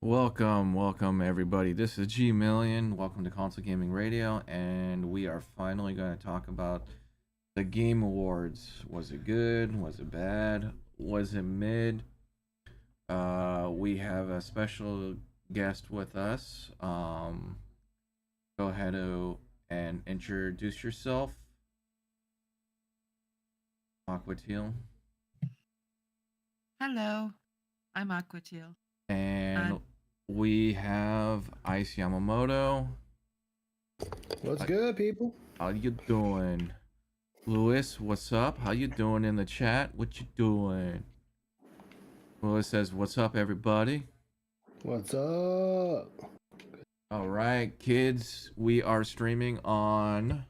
Welcome everybody. This is GMillion. Welcome to Console Gaming Radio, and we are finally going to talk about the Game Awards. Was it good? Was it bad? Was it mid? We have a special guest with us. Go ahead and introduce yourself, Aquatil. Hello, I'm Aquatil. And we have Ice Yamamoto. What's good, people? How you doing? Lewis, what's up? How you doing in the chat? What you doing? Lewis says, what's up, everybody? What's up? All right, kids, we are streaming on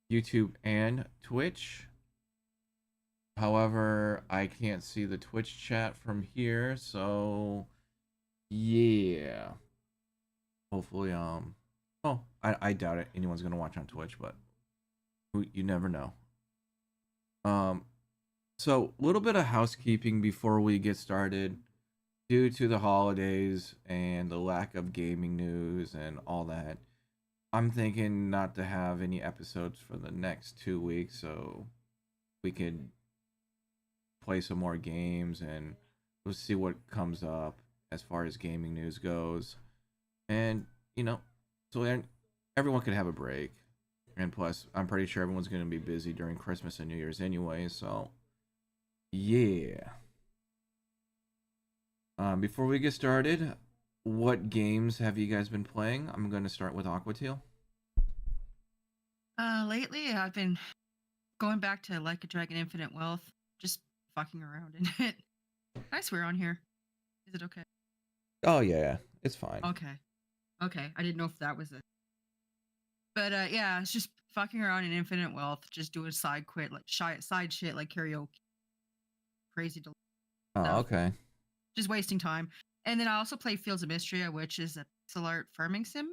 YouTube and Twitch. However, I can't see the Twitch chat from here, so yeah. Hopefully, I doubt it. Anyone's gonna watch on Twitch, but you never know. So a little bit of housekeeping before we get started. Due to the holidays and the lack of gaming news and all that, I'm thinking not to have any episodes for the next 2 weeks, so we could play some more games and we'll see what comes up as far as gaming news goes. And so everyone could have a break. And plus, I'm pretty sure everyone's going to be busy during Christmas and New Year's anyway, so yeah. Before we get started, what games have you guys been playing? I'm going to start with Aquatil. Lately I've been going back to Like a Dragon Infinite Wealth, just fucking around in it. Can I swear on here? Is it okay? Oh yeah, it's fine. Okay. I didn't know if that was it. But yeah, it's just fucking around in Infinite Wealth, just doing side shit like karaoke. Crazy to Oh, okay. Just wasting time. And then I also play Fields of Mystria, which is a pixel art farming sim.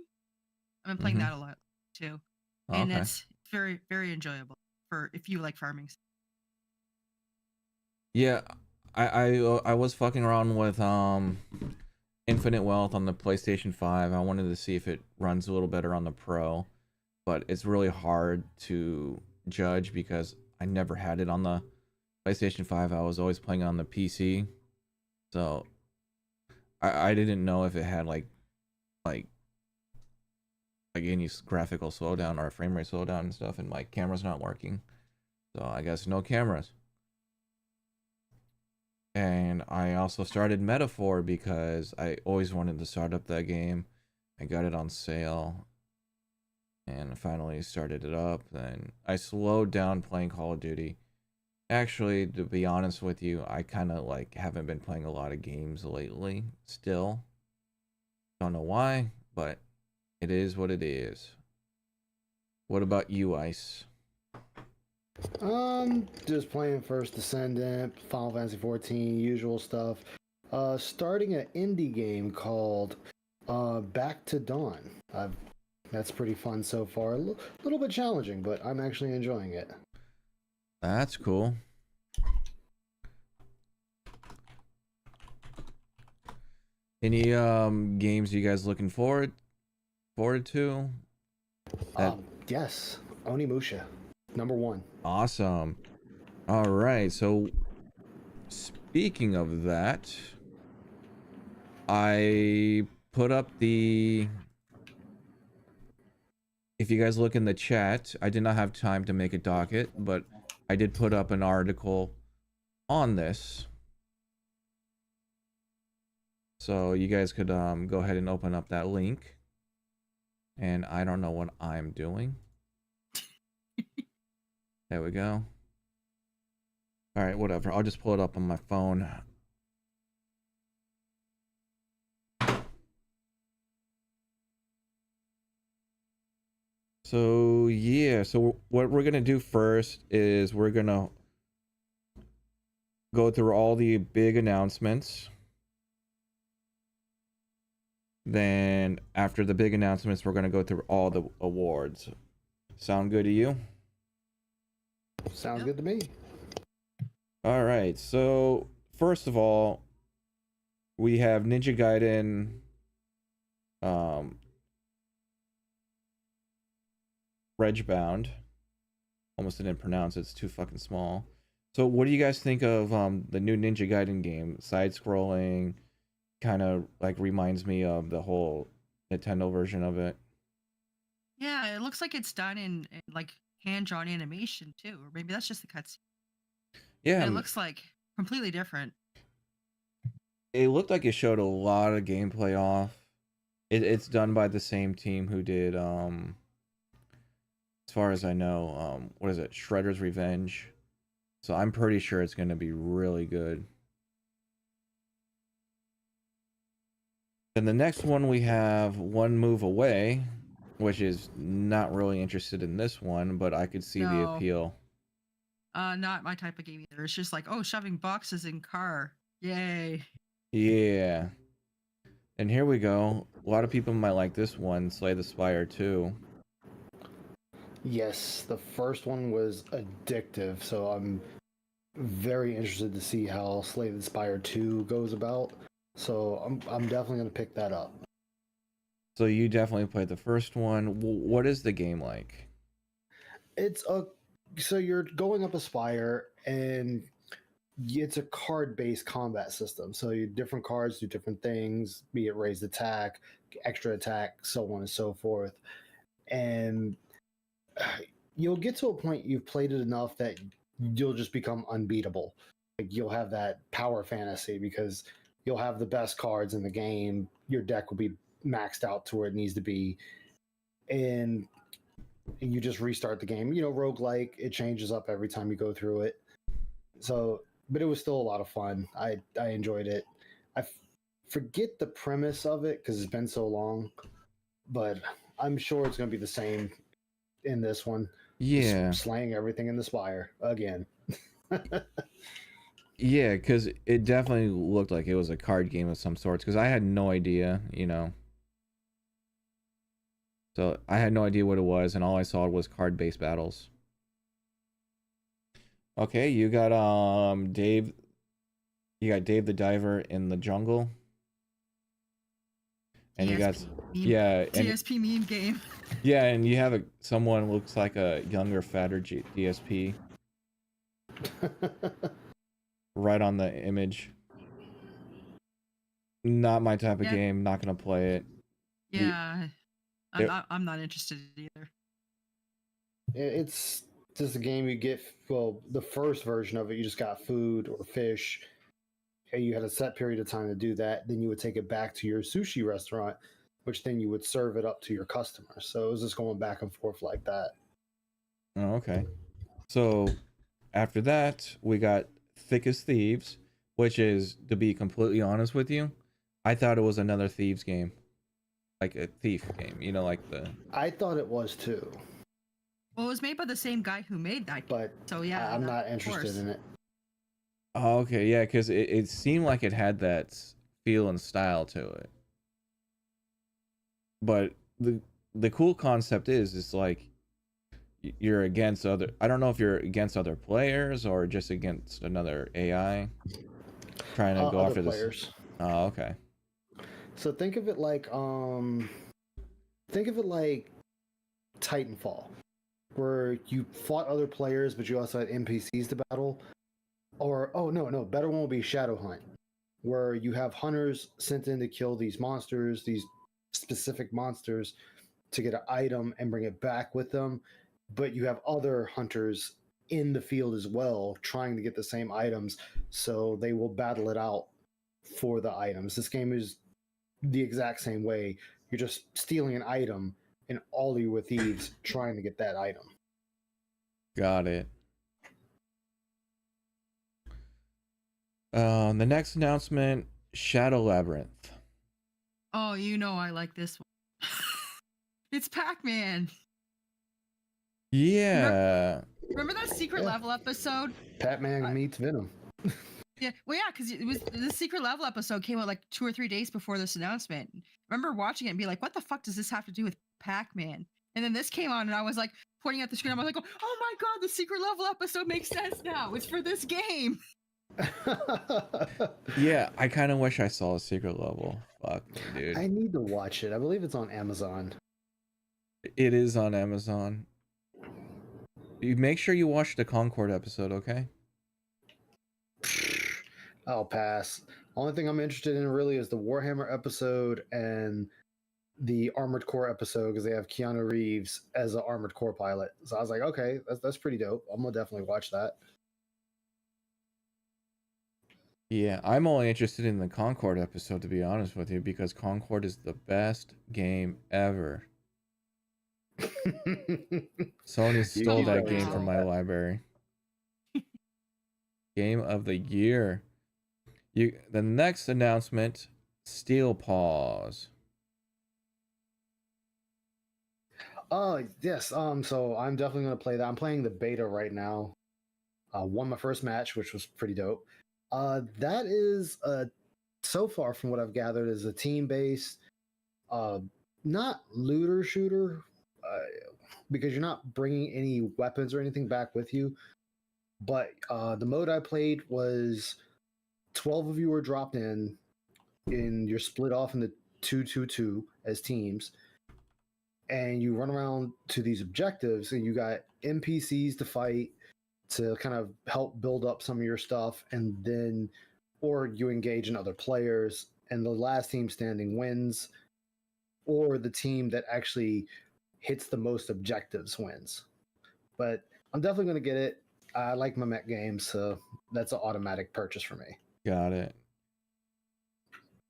I've been playing that a lot too. Oh, and okay. it's very, very enjoyable for if you like farming sims. Yeah, I was fucking around with Infinite Wealth on the PlayStation 5. I wanted to see if it runs a little better on the Pro, but it's really hard to judge because I never had it on the PlayStation 5. I was always playing on the PC. So I didn't know if it had like any graphical slowdown or frame rate slowdown and stuff, and my camera's not working. So I guess no cameras. And I also started Metaphor because I always wanted to start up that game. I got it on sale and finally started it up. Then I slowed down playing Call of Duty. Actually, to be honest with you, I kind of haven't been playing a lot of games lately still. Don't know why, but it is what it is. What about you, Ice? Just playing First Descendant, Final Fantasy 14, usual stuff. Starting an indie game called Back to Dawn. That's pretty fun so far. A little bit challenging, but I'm actually enjoying it. That's cool. Any games you guys looking forward to? Yes, Onimusha, #1. Awesome. All right. So speaking of that, I put up the. If you guys look in the chat, I did not have time to make a docket, but I did put up an article on this. So you guys could go ahead and open up that link. And I don't know what I'm doing. There we go. All right, whatever. I'll just pull it up on my phone. So yeah, so what we're gonna do first is we're gonna go through all the big announcements. Then after the big announcements, we're gonna go through all the awards. Sound good to you? Sounds good to me. All right, so first of all, We have Ninja Gaiden, Regbound. Almost didn't pronounce it. It's too fucking small. So what do you guys think of the new Ninja Gaiden game? Side scrolling, kind of like reminds me of the whole Nintendo version of it. Yeah, it looks like it's done in like hand-drawn animation too, or maybe that's just the cutscene. Yeah, It looks like completely different. it looked like it showed a lot of gameplay off. It's done by the same team who did as far as I know, what is it? Shredder's Revenge. So I'm pretty sure it's going to be really good. And the next one we have One Move Away, which is not really interested in this one, but I could see the No. appeal. Not my type of game either. It's just like, oh, shoving boxes in car. Yay. Yeah. And here we go. A lot of people might like this one, Slay the Spire 2. Yes, the first one was addictive, so I'm very interested to see how Slay the Spire 2 goes about. So I'm definitely going to pick that up. So you definitely played the first one. What is the game like? So you're going up a spire, and it's a card-based combat system. So you different cards do different things, be it raised attack, extra attack, so on and so forth. And you'll get to a point you've played it enough that you'll just become unbeatable. Like you'll have that power fantasy because you'll have the best cards in the game. Your deck will be maxed out to where it needs to be, and you just restart the game. You know, roguelike, it changes up every time you go through it. So, but it was still a lot of fun. I enjoyed it. I forget the premise of it because it's been so long, but I'm sure it's going to be the same in this one. Yeah. Just slaying everything in the spire again. Yeah, because it definitely looked like it was a card game of some sorts, because I had no idea, you know. So I had no idea what it was, and all I saw was card-based battles. Okay, you got Dave. You got Dave the Diver in the jungle. And DSP you got meme, DSP meme game. Yeah, and you have someone looks like a younger, fatter DSP. Right on the image. Not my type of game. Not gonna play it. Yeah, I'm not interested either. It's just a game you get. Well, the first version of it, you just got food or fish, and you had a set period of time to do that. Then you would take it back to your sushi restaurant, which then you would serve it up to your customers. So it was just going back and forth like that. Oh, okay. So after that, we got Thick as Thieves, which is, to be completely honest with you, I thought it was another Thieves game. Like a thief game, you know, like the... I thought it was too. Well, it was made by the same guy who made that game. But so yeah, I'm not interested in it. Oh, okay, yeah, because it seemed like it had that feel and style to it. But the cool concept is like you're against other... I don't know if you're against other players or just against another AI trying to go after players. This. Oh, okay. So think of it like Titanfall, where you fought other players, but you also had NPCs to battle. Or better one will be Shadowhunt, where you have hunters sent in to kill these monsters, these specific monsters, to get an item and bring it back with them. But you have other hunters in the field as well, trying to get the same items, so they will battle it out for the items. This game is the exact same way. You're just stealing an item, and all of you with thieves trying to get that item. Got it. The next announcement, Shadow Labyrinth. Oh, you know I like this one. It's Pac-Man. Yeah. Remember that secret level episode? Pac-Man meets Venom. Yeah, well, yeah, because it was the secret level episode came out like 2 or 3 days before this announcement. I remember watching it and be like, "What the fuck does this have to do with Pac-Man?" And then this came on, and I was like pointing at the screen. I was like, "Oh my god, the secret level episode makes sense now. It's for this game." Yeah, I kind of wish I saw a secret level. Fuck me, dude. I need to watch it. I believe it's on Amazon. It is on Amazon. You make sure you watch the Concord episode, okay? I'll pass. Only thing I'm interested in really is the Warhammer episode and the Armored Core episode because they have Keanu Reeves as an Armored Core pilot. So I was like, okay, that's pretty dope. I'm gonna definitely watch that. Yeah, I'm only interested in the Concord episode, to be honest with you, because Concord is the best game ever. Sony stole that game from my library. Game of the year. The next announcement, Steel Paws. Oh yes. So I'm definitely gonna play that. I'm playing the beta right now. Won my first match, which was pretty dope. That is so far from what I've gathered is a team based, not looter shooter, because you're not bringing any weapons or anything back with you. But the mode I played was 12 of you were dropped in, and you're split off into 2-2-2 as teams, and you run around to these objectives, and you got NPCs to fight to kind of help build up some of your stuff, and then or you engage in other players, and the last team standing wins, or the team that actually hits the most objectives wins. But I'm definitely going to get it. I like my mech games, so that's an automatic purchase for me. Got it.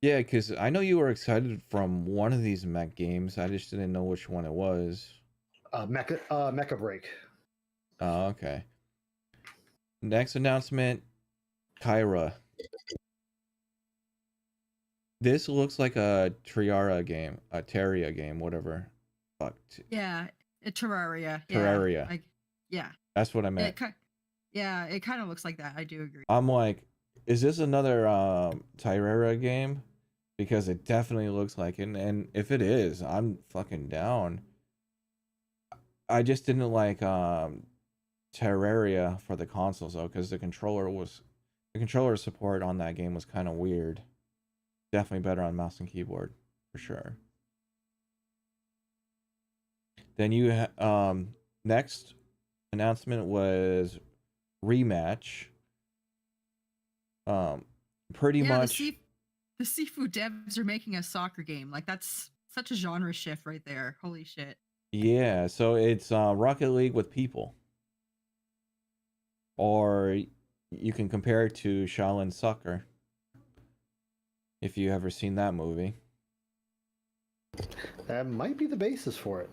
Yeah, because I know you were excited from one of these mech games. I just didn't know which one it was. Mecha Break. Oh, okay. Next announcement, Kyra. This looks like a Terraria game, whatever. Fuck. Yeah, Terraria. Terraria. Yeah, yeah. That's what I meant. It kind of looks like that. I do agree. I'm like, is this another Terraria game? Because it definitely looks like it, and if it is, I'm fucking down. I just didn't like Terraria for the consoles though, because the controller support on that game was kind of weird. Definitely better on mouse and keyboard for sure. Then you next announcement was Rematch. Pretty much. The seafood devs are making a soccer game. Like that's such a genre shift right there. Holy shit. Yeah, so it's Rocket League with people. Or you can compare it to Shaolin Soccer. If you ever seen that movie. That might be the basis for it.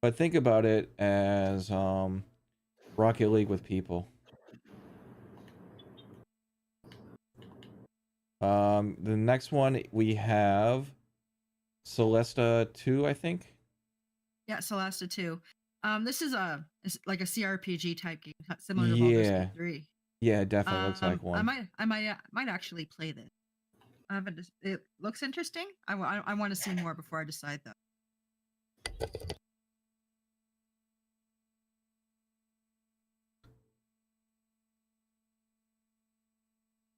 But think about it as Rocket League with people. The next one we have Celesta 2, I think. Yeah, Celesta 2. This is like a CRPG type game, similar to Baldur's Gate 3. Yeah, it definitely looks like one. I might actually play this. It looks interesting. I want to see more before I decide though.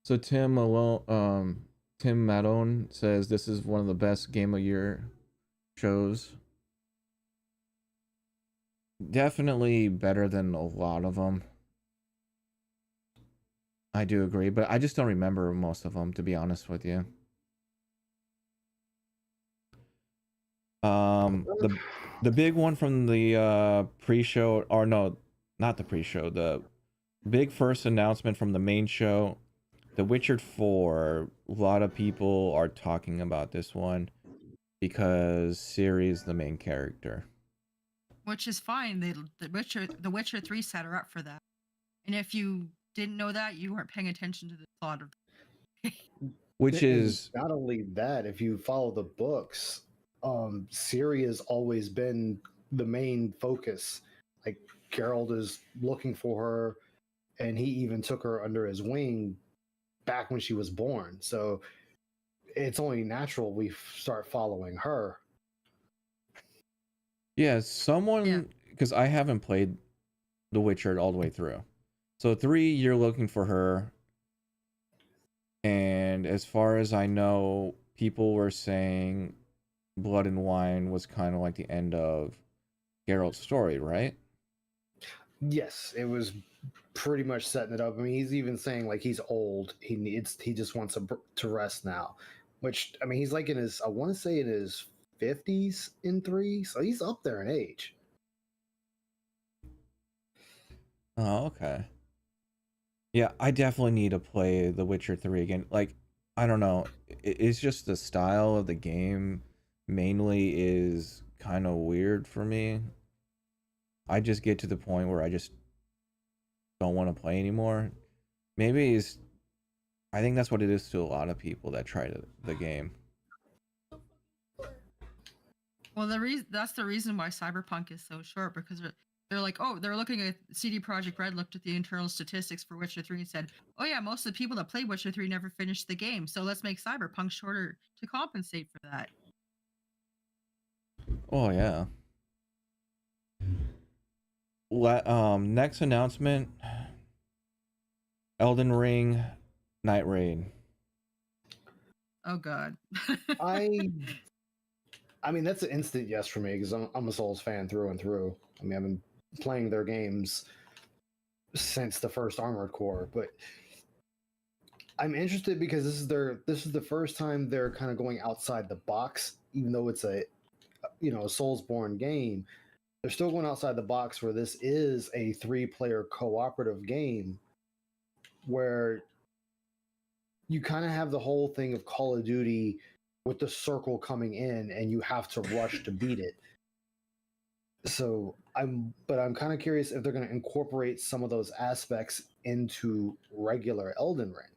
So Tim Madone says this is one of the best game of year shows. Definitely better than a lot of them. I do agree, but I just don't remember most of them, to be honest with you. The big one from the pre-show, or no, not the pre-show, the big first announcement from the main show, The Witcher 4. A lot of people are talking about this one because Ciri is the main character. Which is fine. The Witcher 3 set her up for that. And if you didn't know that, you weren't paying attention to the plot of Which is not only that, if you follow the books, Ciri has always been the main focus. Like Geralt is looking for her, and he even took her under his wing back when she was born. So it's only natural we start following her. Yeah, because I haven't played The Witcher all the way through. So 3, you're looking for her, and as far as I know, people were saying Blood and Wine was kind of like the end of Geralt's story, right? Yes, it was pretty much setting it up. I mean, he's even saying like he's old. He just wants to rest now. Which I mean, he's like in his I want to say in his 50s in 3, so he's up there in age. Oh, okay. Yeah, I definitely need to play The Witcher 3 again. Like, I don't know. It's just the style of the game mainly is kind of weird for me. I just get to the point where I just don't want to play anymore. Maybe it's I think that's what it is to a lot of people that try the game. Well, that's the reason why Cyberpunk is so short, because they're like, oh, they're looking at CD Projekt Red looked at the internal statistics for Witcher 3 and said, oh yeah, most of the people that played Witcher 3 never finished the game, so let's make Cyberpunk shorter to compensate for that. Oh yeah. Next announcement, Elden Ring Night Raid. Oh god. I mean, that's an instant yes for me because I'm a Souls fan through and through. I mean, I've been playing their games since the first Armored Core, but I'm interested because this is the first time they're kind of going outside the box, even though it's a Soulsborne game. They're still going outside the box where this is a 3-player cooperative game where you kind of have the whole thing of Call of Duty with the circle coming in and you have to rush to beat it. So I'm kind of curious if they're going to incorporate some of those aspects into regular Elden Ring,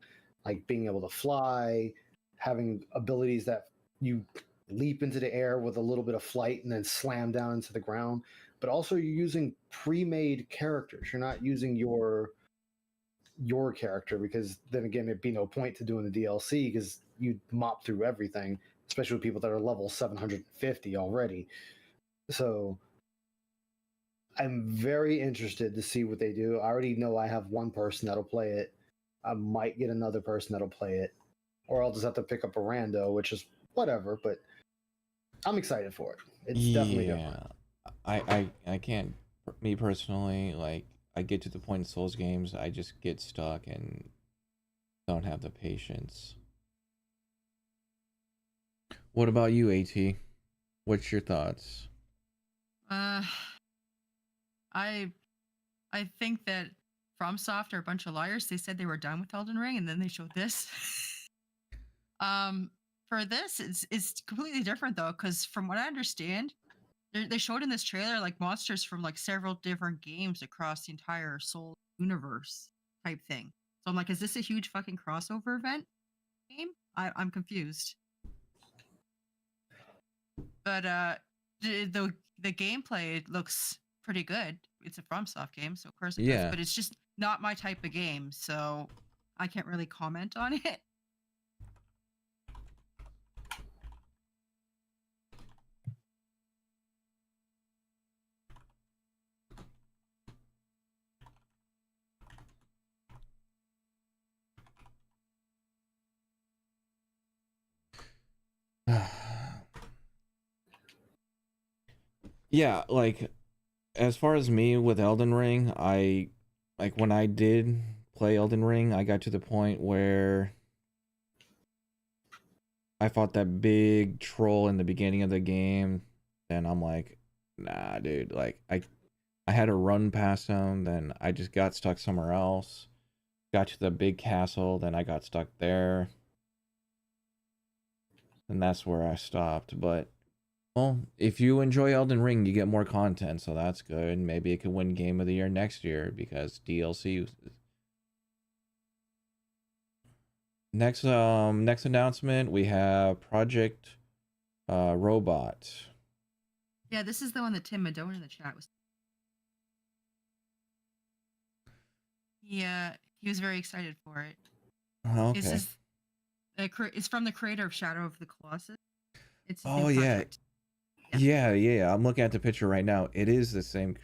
like being able to fly, having abilities that you leap into the air with a little bit of flight and then slam down into the ground, but also you're using pre-made characters. You're not using your character, because then again it'd be no point to doing the DLC because you'd mop through everything, especially with people that are level 750 already. So I'm very interested to see what they do. I already know I have one person that'll play it. I might get another person that'll play it, or I'll just have to pick up a rando, which is whatever, but I'm excited for it. It's definitely different. I can't, me personally, like, I get to the point in Souls games, I just get stuck and don't have the patience. What about you, AT? What's your thoughts? I think that FromSoft are a bunch of liars. They said they were done with Elden Ring, and then they showed this. For this, it's completely different though, because from what I understand, they showed in this trailer like monsters from like several different games across the entire Soul universe type thing. So I'm like, is this a huge fucking crossover event game? I'm confused. But the gameplay looks pretty good. It's a FromSoft game, so of course it does. But it's just not my type of game, so I can't really comment on it. Yeah, like, as far as me with Elden Ring, I like when I did play Elden Ring, I got to the point where I fought that big troll in the beginning of the game, and I'm like, nah, dude, like I had to run past him, then I just got stuck somewhere else. Got to the big castle, then I got stuck there. And that's where I stopped, but well, if you enjoy Elden Ring, you get more content, so that's good. Maybe it could win Game of the Year next year because DLC. Next announcement, we have Project Robot. Yeah, this is the one that Tim Madone in the chat was. Yeah, he was very excited for it. Okay. It's from the creator of Shadow of the Colossus. It's his oh new yeah. project. Yeah, I'm looking at the picture right now. It is the same.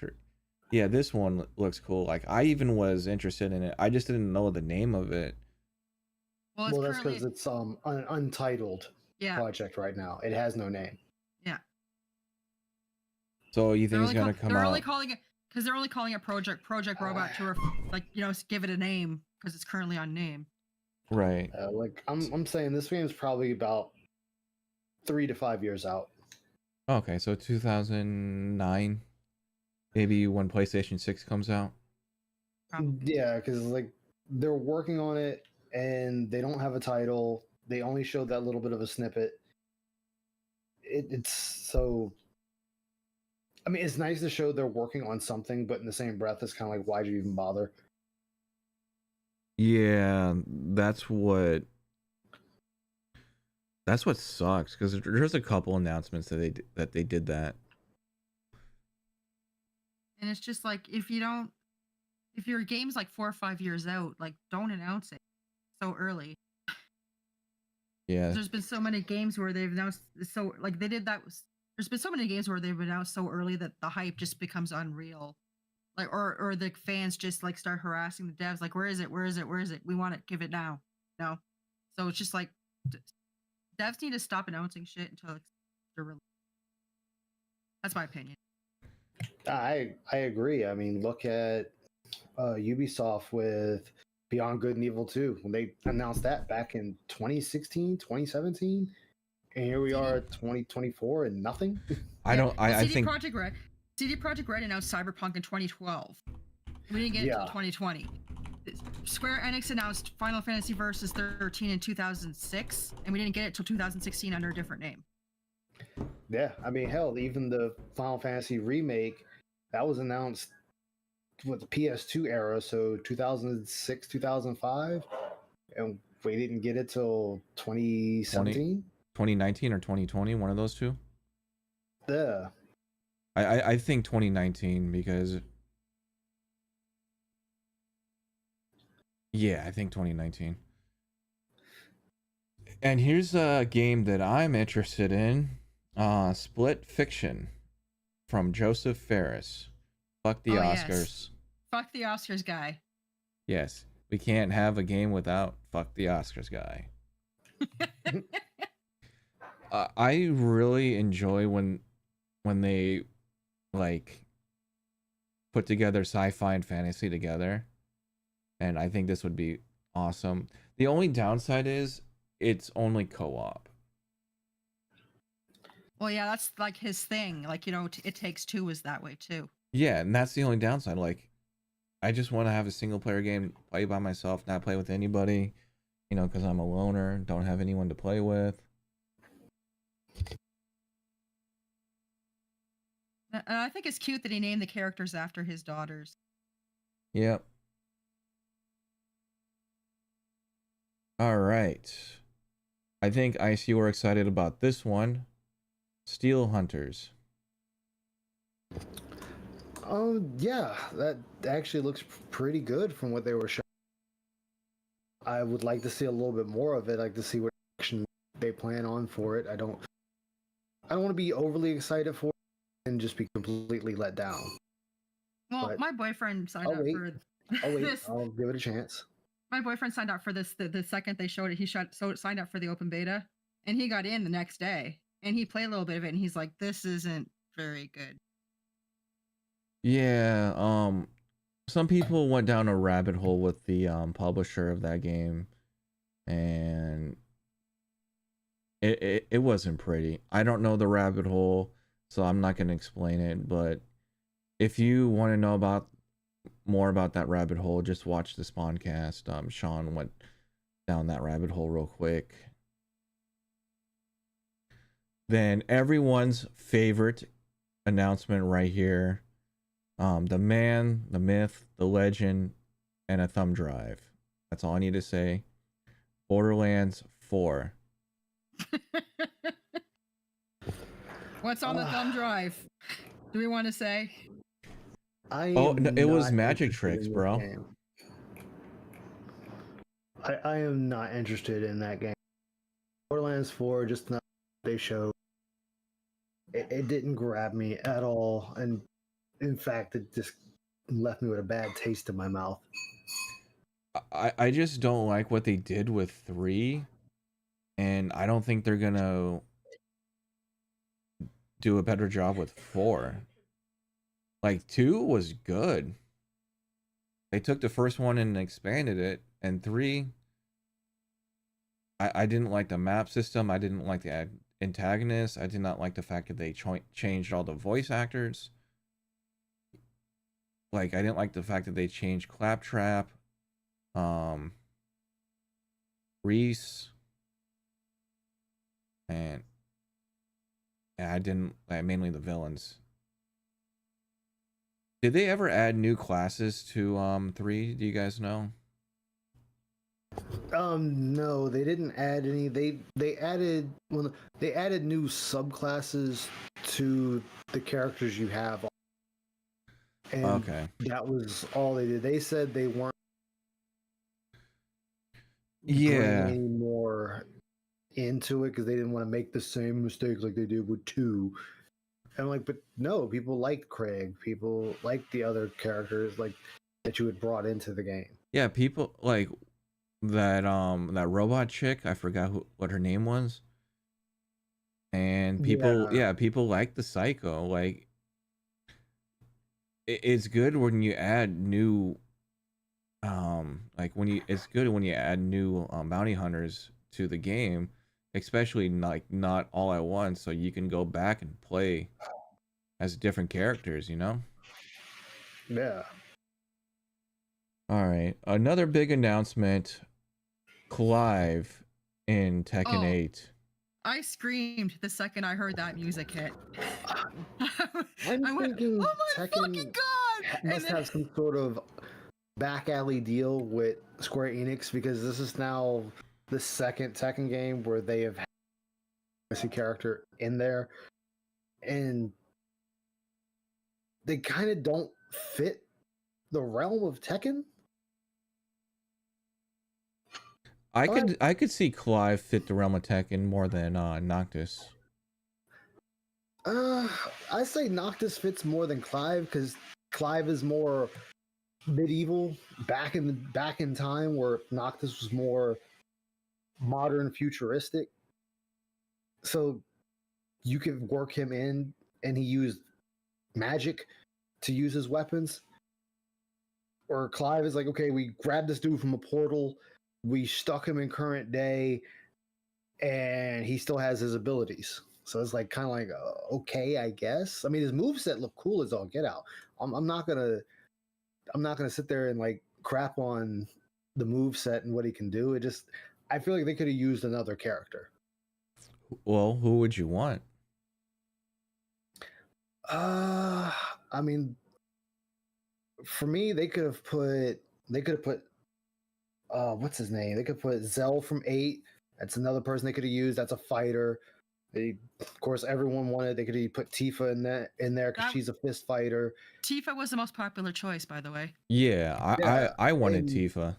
Yeah, this one looks cool. Like I even was interested in it. I just didn't know the name of it. Well, it's Well, that's because currently it's an untitled yeah, project right now. It has no name. yeah. So you think it's gonna come They're only out? calling it because they're only calling it Project Robot to like give it a name because it's currently unnamed. Right. Like I'm saying, this game's probably about 3 to 5 years out. Okay, so 2009, maybe when PlayStation 6 comes out. Probably. Yeah, because like they're working on it and they don't have a title. They only showed that little bit of a snippet. It's so. I mean, it's nice to show they're working on something, but in the same breath, it's kind of like, why'd you even bother? Yeah, that's what sucks because there's a couple announcements that they did that. And it's just like if your game's like 4 or 5 years out, like don't announce it so early. Yeah. There's been so many games where they've announced so like they did that. There's been so many games where they've announced so early that the hype just becomes unreal. Like or the fans just like start harassing the devs like where is it? Where is it? Where is it? We want it. Give it now. No. So it's just like devs need to stop announcing shit until it's released. That's my opinion. I agree. I mean, look at Ubisoft with Beyond Good and Evil 2 when they announced that back in 2016, 2017, and here we are at 2024 and nothing. I don't. I CD think. Projekt Red announced Cyberpunk in 2012. We didn't get it until 2020. Square Enix announced Final Fantasy Versus 13 in 2006, and we didn't get it till 2016 under a different name. Yeah, I mean, hell, even the Final Fantasy remake that was announced with the PS2 era, so 2006, 2005, and we didn't get it till 2017. 2019 or 2020, one of those two. Yeah. I think 2019 because yeah, I think 2019. And here's a game that I'm interested in. Split Fiction from Joseph Ferris. Fuck the Oscars. Yes. Fuck the Oscars guy. Yes. We can't have a game without fuck the Oscars guy. I really enjoy when they like put together sci-fi and fantasy together. And I think this would be awesome. The only downside is it's only co-op. Well, yeah, that's like his thing. Like, It Takes Two is that way too. Yeah, and that's the only downside. Like, I just want to have a single player game, play by myself, not play with anybody, because I'm a loner, don't have anyone to play with. And I think it's cute that he named the characters after his daughters. Yep. All right. I think I see we're excited about this one. Steel Hunters. Oh, yeah, that actually looks pretty good from what they were showing. I would like to see a little bit more of it. I'd like to see what action they plan on for it. I don't want to be overly excited for it and just be completely let down. Well, But my boyfriend signed up for this. I'll give it a chance. My boyfriend signed up for this the second they showed it. He signed up for the open beta, and he got in the next day, and he played a little bit of it, and he's like, "This isn't very good." Yeah, some people went down a rabbit hole with the publisher of that game, and it wasn't pretty. I don't know the rabbit hole, so I'm not gonna explain it. But if you want to know more about that rabbit hole, just watch the Spawncast. Sean went down that rabbit hole real quick. Then everyone's favorite announcement right here. The man, the myth, the legend, and a thumb drive. That's all I need to say. Borderlands 4. What's on the thumb drive? Do we want to say? No, it was magic tricks, bro. I am not interested in that game. Borderlands 4, just not they showed. It didn't grab me at all, and in fact, it just left me with a bad taste in my mouth. I just don't like what they did with 3, and I don't think they're gonna do a better job with 4. Like 2 was good. They took the first one and expanded it, and 3, I didn't like the map system. I didn't like the antagonist. I did not like the fact that they changed all the voice actors. Like, I didn't like the fact that they changed Claptrap, Reese, and I didn't like mainly the villains. Did they ever add new classes to 3? Do you guys know? No, they didn't add any. They added they added new subclasses to the characters you have, and Okay. that was all they did. They said they weren't Yeah. bringing any more into it because they didn't want to make the same mistakes like they did with 2. And I'm like, but no, people liked Craig. People liked the other characters like that you had brought into the game. Yeah, people like that robot chick, I forgot what her name was. And people people like the Psycho. Like it's good when you add new it's good when you add new bounty hunters to the game, especially like not all at once, so you can go back and play as different characters, you know? Yeah. All right. Another big announcement, Clive in Tekken Oh. 8. I screamed the second I heard that music hit. I'm I went, thinking oh my Tekken fucking god! must have some sort of back alley deal with Square Enix because this is now the second Tekken game where they have had a character in there, and they kind of don't fit the realm of Tekken. I could see Clive fit the realm of Tekken more than Noctis. I say Noctis fits more than Clive because Clive is more medieval, back in time, where Noctis was more modern, futuristic. So you could work him in, and he used magic to use his weapons. Or Clive is like, okay, we grabbed this dude from a portal, we stuck him in current day, and he still has his abilities. So it's like kind of like okay, I guess. I mean, his moveset looked cool as all get out. I'm not gonna sit there and like crap on the moveset and what he can do. I feel like they could have used another character. Well, who would you want? I mean, for me, they could have put what's his name? They could put Zell from 8. That's another person they could have used. That's a fighter. Of course, everyone wanted. They could have put Tifa in there because she's a fist fighter. Tifa was the most popular choice, by the way. Yeah, I wanted Tifa.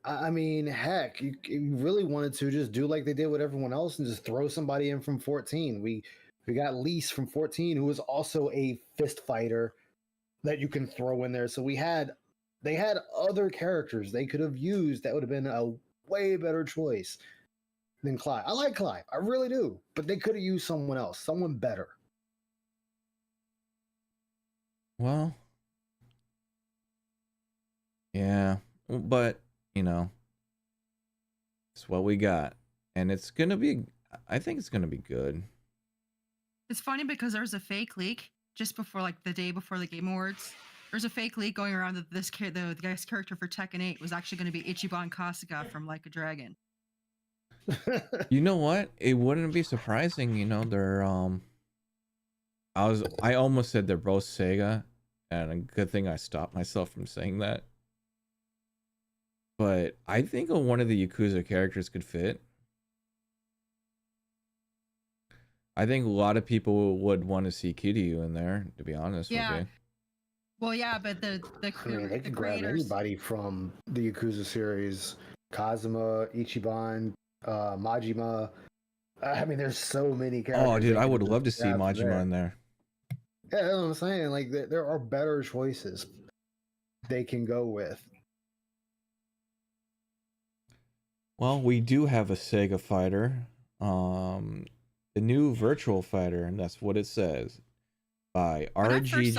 I mean, heck, you really wanted to just do like they did with everyone else and just throw somebody in from 14. We got Lise from 14, who was also a fist fighter that you can throw in there. So they had other characters they could have used that would have been a way better choice than Clive. I like Clive, I really do, but they could have used someone else, someone better. Well, yeah, but you know, it's what we got, and it's gonna be. I think it's gonna be good. It's funny because there was a fake leak just before, like the day before the Game Awards. There's a fake leak going around that the guy's character for Tekken 8 was actually going to be Ichiban Kasuga from Like a Dragon. You know what? It wouldn't be surprising. You know, they're I almost said they're both Sega, and a good thing I stopped myself from saying that. But I think one of the Yakuza characters could fit. I think a lot of people would want to see Kiryu in there, to be honest with you. Well, yeah, but they could grab anybody from the Yakuza series: Kazuma, Ichiban, Majima. I mean, there's so many characters. Oh, dude, I would love to see Majima in there. Yeah, that's what I'm saying. Like, there are better choices. they can go with. Well, we do have a Sega fighter. The new Virtual Fighter, and that's what it says, by RGG.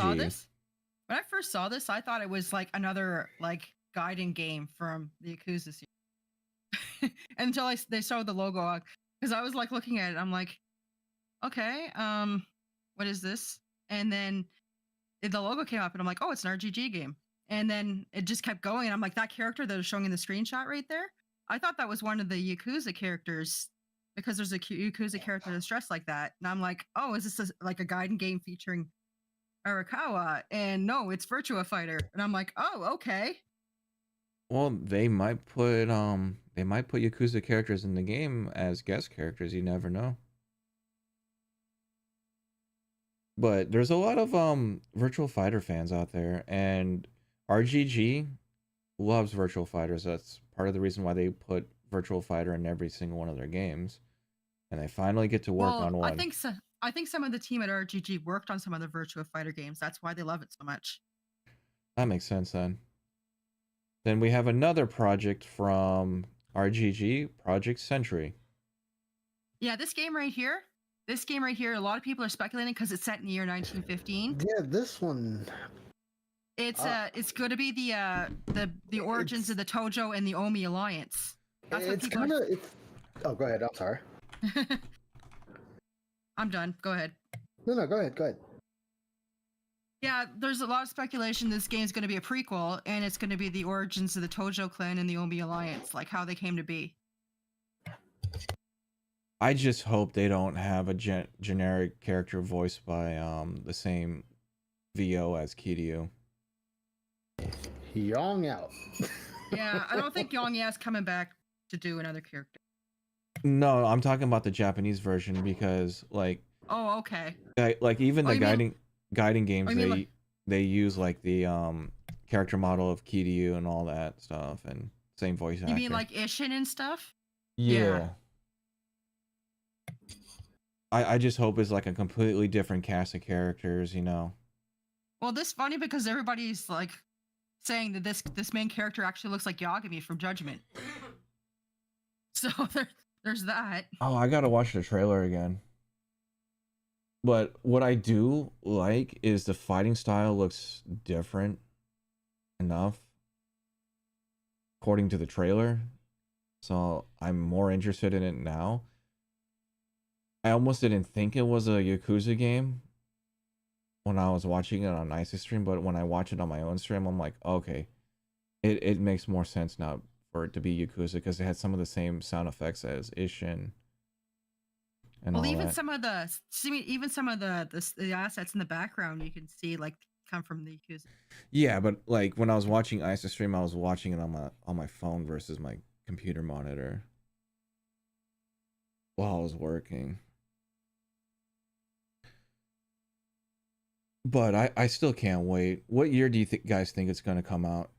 When I first saw this, I thought it was like another like guiding game from the Yakuza series. Until they showed the logo, because I was like looking at it, I'm like, okay, what is this? And then the logo came up, and I'm like, oh, it's an RGG game. And then it just kept going, and I'm like, that character that was showing in the screenshot right there, I thought that was one of the Yakuza characters, because there's a Yakuza character that's dressed like that. And I'm like, oh, is this like a guiding game featuring Arakawa? And no, it's Virtua Fighter. And I'm like, oh, okay. Well, they might put Yakuza characters in the game as guest characters. You never know. But there's a lot of Virtual Fighter fans out there, and RGG loves Virtual Fighters. That's part of the reason why they put Virtual Fighter in every single one of their games, and they finally get to work on one. I think so. I think some of the team at RGG worked on some of the Virtua Fighter games. That's why they love it so much. That makes sense then. Then we have another project from RGG, Project Sentry. Yeah, this game right here, a lot of people are speculating because it's set in the year 1915. Yeah, this one. It's going to be the origins of the Tojo and the Omi alliance. That's what people are... Oh, go ahead. I'm sorry. I'm done. Go ahead. No, go ahead. Yeah, there's a lot of speculation this game's going to be a prequel, and it's going to be the origins of the Tojo clan and the Omi alliance, like how they came to be. I just hope they don't have a generic character voiced by the same VO as Kiryu. Yong out. Yeah, I don't think Yong Ya's coming back to do another character. No, I'm talking about the Japanese version, because like. Oh, okay. Like even the guiding games, they use like the character model of Kiryu and all that stuff, and same voice actor. You mean like Ishin and stuff? Yeah. I just hope it's like a completely different cast of characters, you know. Well, this is funny because everybody's like saying that this main character actually looks like Yagami from Judgment. So there's that. Oh, I gotta watch the trailer again. But what I do like is the fighting style looks different enough, according to the trailer. So I'm more interested in it now. I almost didn't think it was a Yakuza game when I was watching it on Ice's stream, but when I watch it on my own stream, I'm like, okay, it makes more sense now for it to be Yakuza, because it had some of the same sound effects as Ishin. And well, even some of the assets in the background you can see like come from the Yakuza. Yeah, but like when I was watching Ice's stream, I was watching it on my phone versus my computer monitor while I was working. But I still can't wait. What year do you guys think it's going to come out?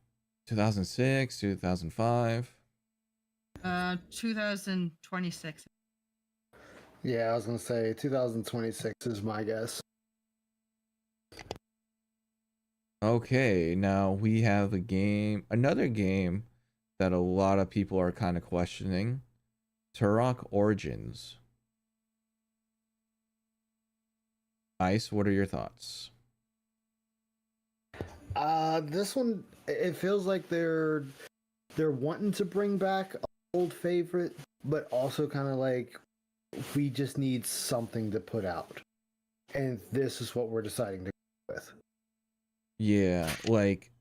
2006, 2005? 2026. Yeah, I was going to say 2026 is my guess. Okay, now we have another game that a lot of people are kind of questioning. Turok Origins. Ice, what are your thoughts? This one, it feels like they're wanting to bring back an old favorite, but also kind of like, we just need something to put out, and this is what we're deciding to go with. Yeah, like,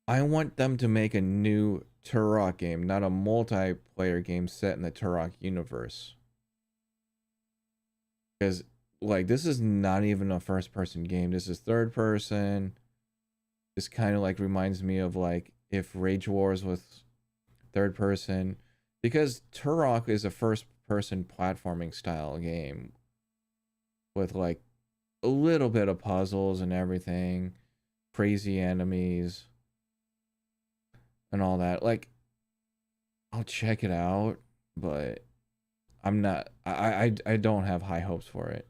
I want them to make a new Turok game, not a multiplayer game set in the Turok universe. Because, like, this is not even a first-person game. This is third-person. This kind of, like, reminds me of, like, if Rage Wars was third-person. Because Turok is a first-person platforming style game with, like, a little bit of puzzles and everything, crazy enemies, and all that. Like, I'll check it out, but I'm not. I don't have high hopes for it.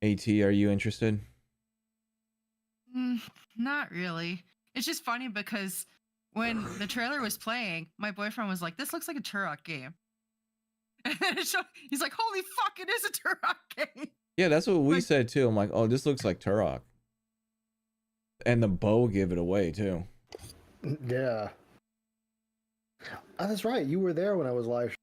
AT, are you interested? Not really. It's just funny because when the trailer was playing, my boyfriend was like, "This looks like a Turok game." And then he's like, "Holy fuck, it is a Turok game!" Yeah, that's what we Like, said too. I'm like, oh, this looks like Turok. And the bow gave it away too. Yeah. Oh, that's right. You were there when I was live.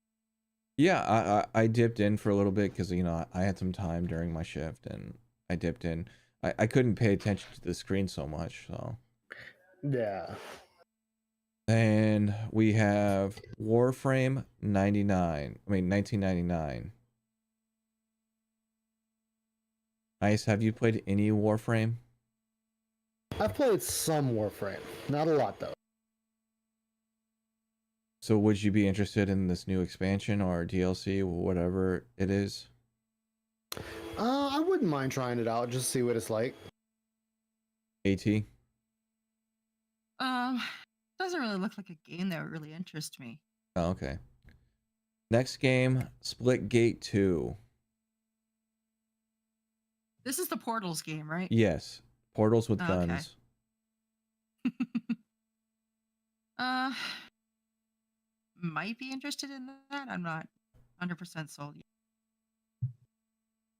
Yeah, I dipped in for a little bit because, you know, I had some time during my shift and I dipped in. I couldn't pay attention to the screen so much, so. Yeah. And we have Warframe 1999. Ice, have you played any Warframe? I've played some Warframe. Not a lot, though. So would you be interested in this new expansion or DLC, whatever it is? I wouldn't mind trying it out, just to see what it's like. AT? Doesn't really look like a game that would really interest me. Oh, okay. Next game, Splitgate 2. This is the Portals game, right? Yes. Portals with Oh, okay. guns. Might be interested in that. I'm not 100% sold yet.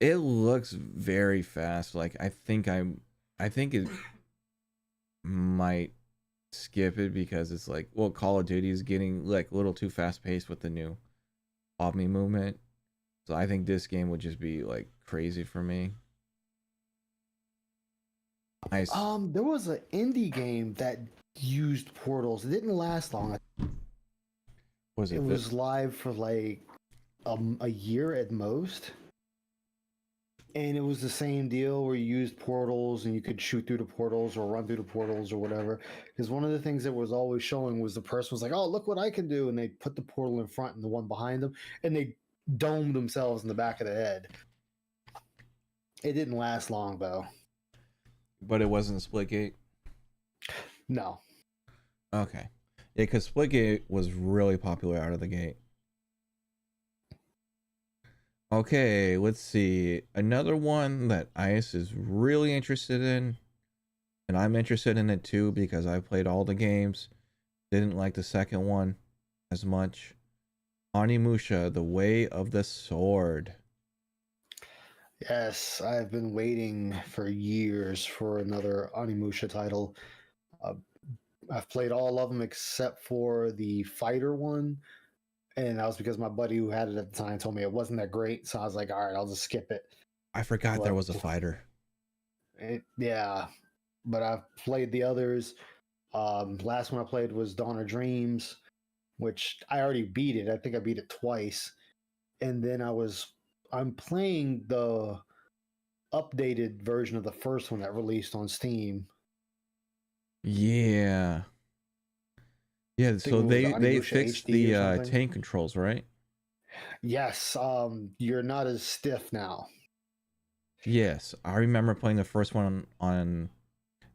It looks very fast. Like I think it might skip it because it's like, well, Call of Duty is getting like a little too fast paced with the new Omni movement. So I think this game would just be like crazy for me. Nice. There was an indie game that used portals. It didn't last long. Was It it was live for like a year at most. And it was the same deal where you used portals and you could shoot through the portals or run through the portals or whatever. Because one of the things that was always showing was the person was like, "Oh, look what I can do," and they put the portal in front and the one behind them, and they domed themselves in the back of the head. It didn't last long though. But it wasn't Splitgate? No. Okay. Yeah, because Splitgate was really popular out of the gate. Okay, let's see. Another one that Ice is really interested in, and I'm interested in it too because I played all the games. Didn't like the second one as much. Onimusha, The Way of the Sword. Yes, I've been waiting for years for another Onimusha title. I've played all of them except for the fighter one, and that was because my buddy who had it at the time told me it wasn't that great. So I was like, all right, I'll just skip it. I forgot there was a fighter. Yeah, but I've played the others. Last one I played was Dawn of Dreams, which I already beat it. I think I beat it twice, and then I'm playing the updated version of the first one that released on Steam. Yeah. Yeah, so they fixed the tank controls, right? Yes, you're not as stiff now. Yes, I remember playing the first one on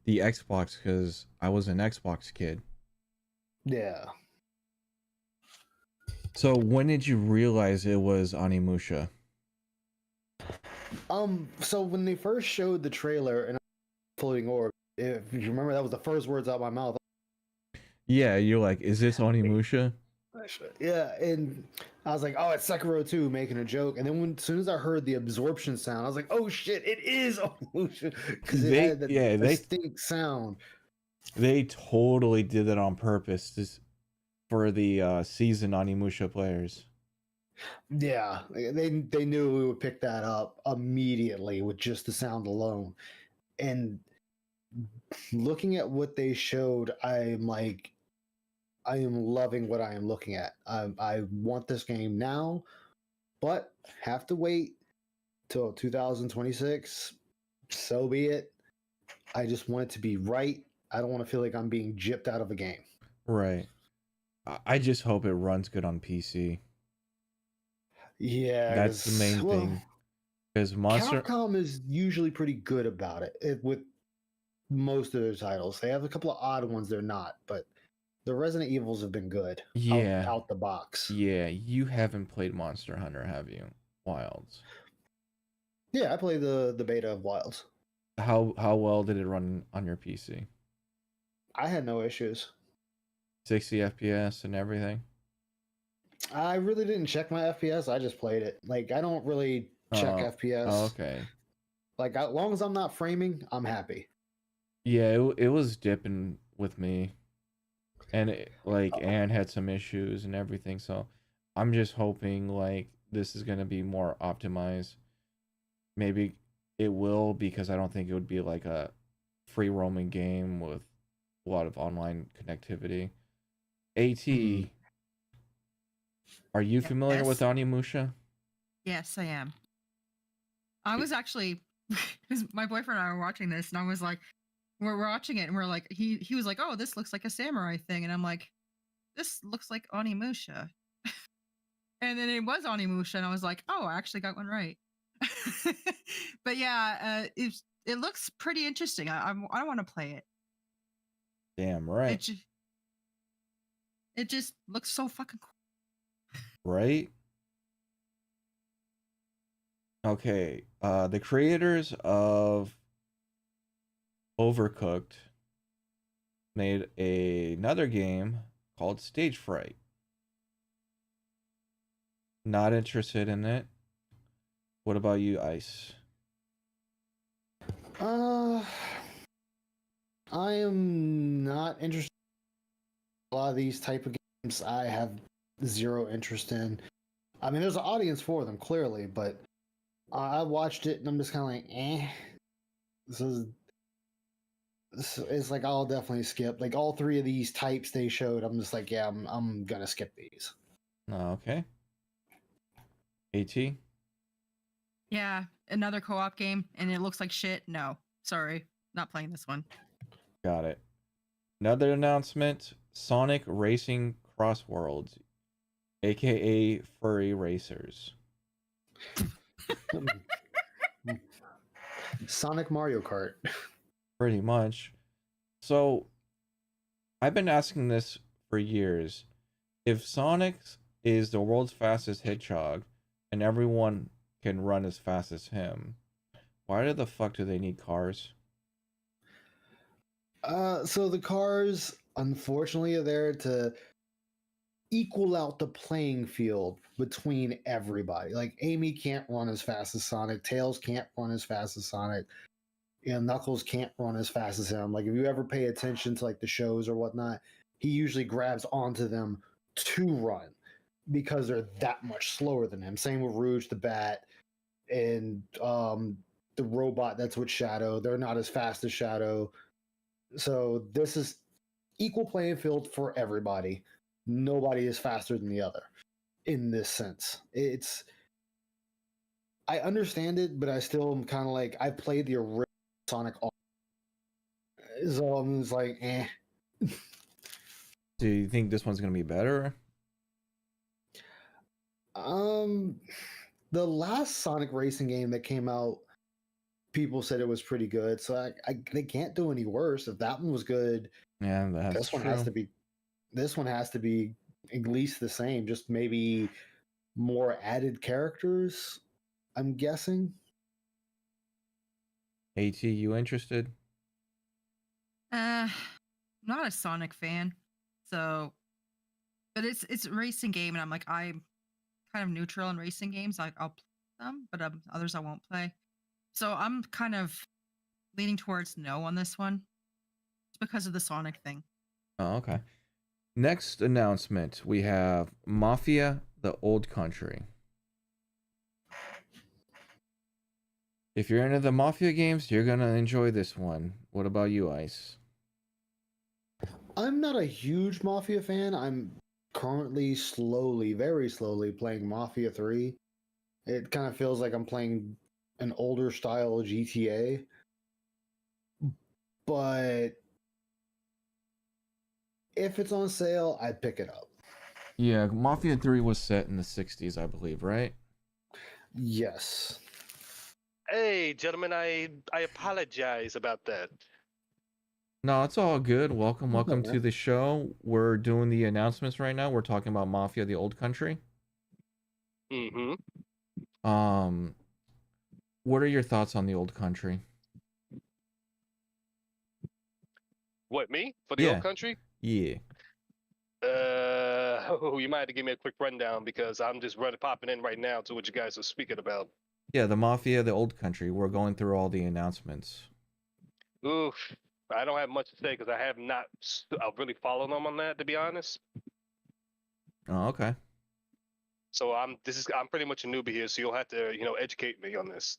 the Xbox because I was an Xbox kid. Yeah. So when did you realize it was Onimusha? So when they first showed the trailer and floating orb, if you remember, that was the first words out of my mouth. Yeah, you're like, is this Onimusha? Yeah, and I was like, oh, it's Sekiro 2, making a joke. And then as soon as I heard the absorption sound, I was like, oh shit, it is Onimusha. Because it had that distinct sound. They totally did that on purpose for the seasoned Onimusha players. Yeah, they knew we would pick that up immediately with just the sound alone. And looking at what they showed, I am loving what I am looking at. I want this game now, but have to wait till 2026. So be it. I just want it to be right. I don't want to feel like I'm being gypped out of a game. Right. I just hope it runs good on PC. Yeah, that's the main thing. Because Capcom is usually pretty good about it with most of their titles. They have a couple of odd ones they're not, but the Resident Evils have been good. Yeah. Out the box. Yeah, you haven't played Monster Hunter, have you? Wilds. Yeah, I played the beta of Wilds. How well did it run on your PC? I had no issues. 60 FPS and everything. I really didn't check my FPS. I just played it. Like I don't really check Oh, FPS. okay. Like as long as I'm not framing, I'm happy. Yeah, it was dipping with me, and like Uh, Anne had some issues and everything. So I'm just hoping like this is gonna be more optimized. Maybe it will because I don't think it would be like a free roaming game with a lot of online connectivity. mm, AT, are you familiar with Yes. Onimusha? Yes, I am. I was actually because my boyfriend and I were watching this, and I was like, we're watching it, and we're like, he was like, oh, this looks like a samurai thing, and I'm like, this looks like Onimusha, and then it was Onimusha, and I was like, oh, I actually got one right. But yeah, it looks pretty interesting. I want to play it. Damn It right. just, it just looks so fucking cool. Right? Okay. The creators of Overcooked made another game called Stage Fright. Not interested in it. What about you, Ice? uh, I am not interested in a lot of these type of games. I have zero interest in. I mean, there's an audience for them clearly, but I watched it and I'm just kind of like, eh. This is it's like I'll definitely skip. Like all three of these types they showed, I'm just like, yeah, I'm gonna skip these. Okay. AT? Yeah, another co-op game, and it looks like shit. No, sorry, not playing this one. Got it. Another announcement, Sonic Racing Cross Worlds, aka Furry Racers. Sonic Mario Kart. Pretty much. So, I've been asking this for years. If Sonic is the world's fastest hedgehog and everyone can run as fast as him, why the fuck do they need cars? So the cars, unfortunately, are there to equal out the playing field between everybody. Like Amy can't run as fast as Sonic, Tails can't run as fast as Sonic, you know, Knuckles can't run as fast as him. Like if you ever pay attention to like the shows or whatnot, he usually grabs onto them to run because they're that much slower than him. Same with Rouge the Bat and the robot that's with Shadow. They're not as fast as Shadow. So this is equal playing field for everybody. Nobody is faster than the other in this sense. It's I understand it, but I still am kind of like I played the original Sonic, so I'm just like, eh. Do you think this one's gonna be better? Um, the last Sonic racing game that came out, people said it was pretty good, so they can't do any worse. If that one was good, Yeah, that's this one has true. to be. This one has to be at least the same, just maybe more added characters. I'm guessing. AT, you interested? Uh, not a Sonic fan, so but it's a racing game, and I'm kind of neutral in racing games. I'll play some, but others I won't play. So I'm kind of leaning towards no on this one, just because of the Sonic thing. Oh, okay. Next announcement, we have Mafia: The Old Country. If you're into the Mafia games, you're gonna enjoy this one. What about you, Ice? I'm not a huge Mafia fan. I'm currently slowly, very slowly playing Mafia 3. It kind of feels like I'm playing an older style GTA, but if it's on sale, I'd pick it up. Yeah, Mafia 3 was set in the 60s, I believe, right? Yes. Hey, gentlemen, I apologize about that. No, it's all good. Welcome, What's up, welcome to man? the show. We're doing the announcements right now. We're talking about Mafia: The Old Country. Mm-hmm. Um, what are your thoughts on The Old Country? What, me? For the Yeah. old country? Yeah. You might have to give me a quick rundown because I'm just popping in right now to what you guys are speaking about. Yeah, the Mafia, the old country. We're going through all the announcements. Oof. I don't have much to say because I have not really followed them on that, to be honest. Oh, okay. So I'm pretty much a newbie here, so you'll have to educate me on this.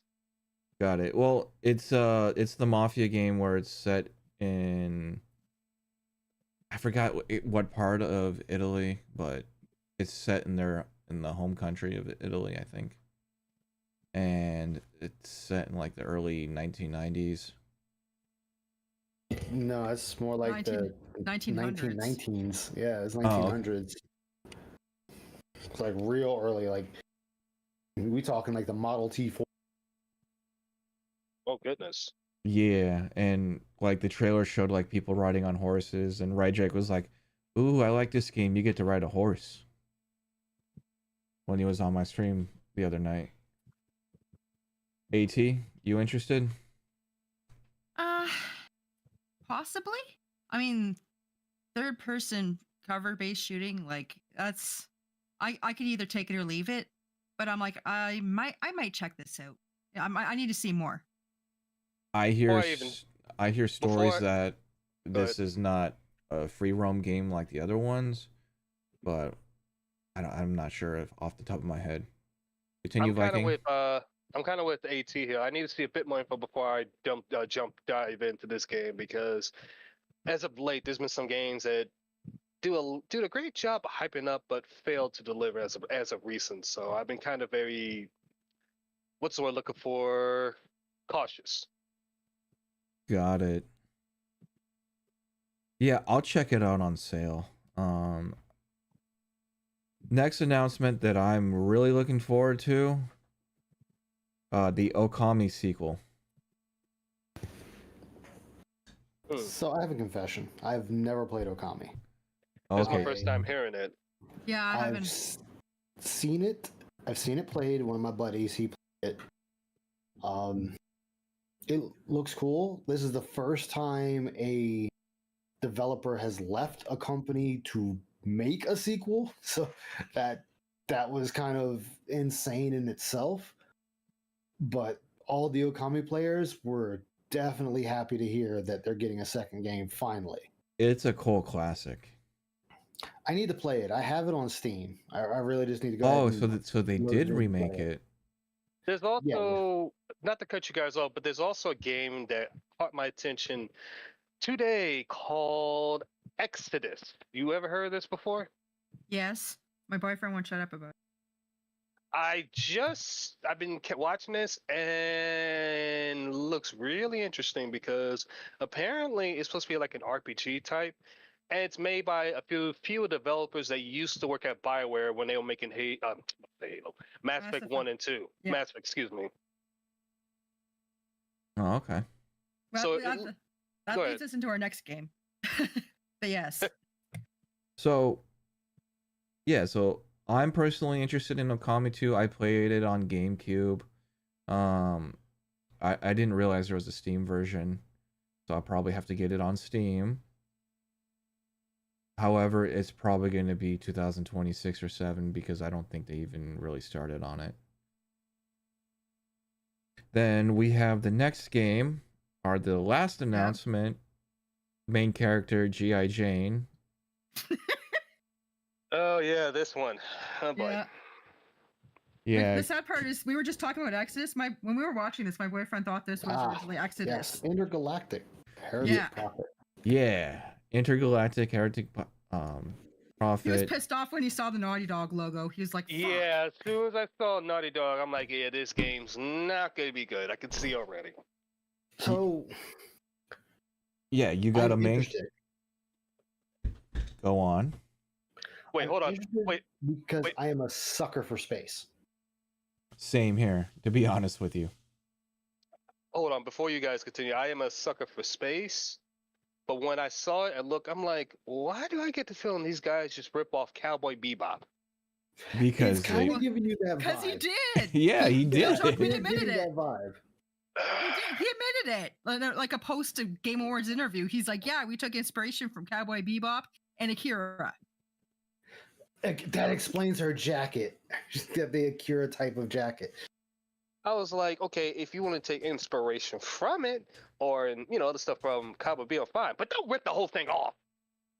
Got it. Well, it's the Mafia game where it's set in, I forgot what part of Italy, but it's set in the home country of Italy, I think. And it's set in like the early 1990s. No, it's more like the 1900s. 1919s. Yeah, it's Oh. 1900s. It's like real early. Like we talking like the Model T4. Oh goodness. Yeah, and like the trailer showed like people riding on horses, and Ryjek was like, "Ooh, I like this game. You get to ride a horse." When he was on my stream the other night. AT, you interested? Possibly. I mean, third person cover based shooting, like that's I could either take it or leave it, but I'm like I might check this out. Yeah, I need to see more. I hear Before I hear stories before I- that this is not a free roam game like the other ones, but I'm not sure if off the top of my head. Continue, Viking. I'm kind of with AT here. I need to see a bit more info before I dive into this game because as of late, there's been some games that do a great job of hyping up but failed to deliver as of recent. So I've been kind of very, what's the word looking for? Cautious. Got it. Yeah, I'll check it out on sale. Next announcement that I'm really looking forward to, the Okami sequel. So I have a confession. I've never played Okami. It's my Okay. first time hearing it. Yeah, I I've haven't. seen it. I've seen it played. One of my buddies, he played it. It looks cool. This is the first time a developer has left a company to make a sequel. So that was kind of insane in itself. But all the Okami players were definitely happy to hear that they're getting a second game finally. It's a cult classic. I need to play it. I have it on Steam. I really just need to go. Oh, ahead and so they load did it and remake play it. There's also, not to cut you guys off, but there's also a game that caught my attention today called Exodus. You ever heard of this before? Yes, my boyfriend won't shut up about it. I've been watching this and looks really interesting because apparently it's supposed to be like an RPG type, and it's made by a few developers that used to work at BioWare when they were making Mass Effect 1 and 2. Yeah. Mass Effect, excuse me. Oh, okay. Well, So that go leads ahead. us into our next game. But yes, So, yeah, so I'm personally interested in Okami 2. I played it on GameCube. I didn't realize there was a Steam version, so I'll probably have to get it on Steam. However, it's probably going to be 2026 or 7 because I don't think they even really started on it. Then we have the next game, or the last announcement, main character G.I. Jane. Oh yeah, this one. Oh boy. yeah. Yeah, The sad part is we were just talking about Exodus. When we were watching this, my boyfriend thought this was originally Exodus. Yes, Intergalactic Heretic Yeah. Prophet. yeah, Intergalactic Heretic He was Prophet. pissed off when he saw the Naughty Dog logo. He was like, Fuck. Yeah, as soon as I saw Naughty Dog, I'm like, yeah, this game's not gonna be good. I can see already. So Yeah, you got a I'm main. interested. Go on. Wait, I'm hold on. interested Wait, because wait. I am a sucker for space. Same here, to be honest with you. hold on. Before you guys continue, I am a sucker for space. But when I saw it and look, I'm like, why do I get the feeling these guys just rip off Cowboy Bebop? Because It's kind they, of giving you that Because he vibe. did. yeah, he Bill did. Johnson It's admitted giving you it. that vibe. He did. He admitted it. Like a post Game Awards interview. He's like, yeah, we took inspiration from Cowboy Bebop and Akira. That explains her jacket. She's got the Akira type of jacket. I was like, okay, if you want to take inspiration from it, or other stuff from Cowboy Bebop, fine, but don't rip the whole thing off.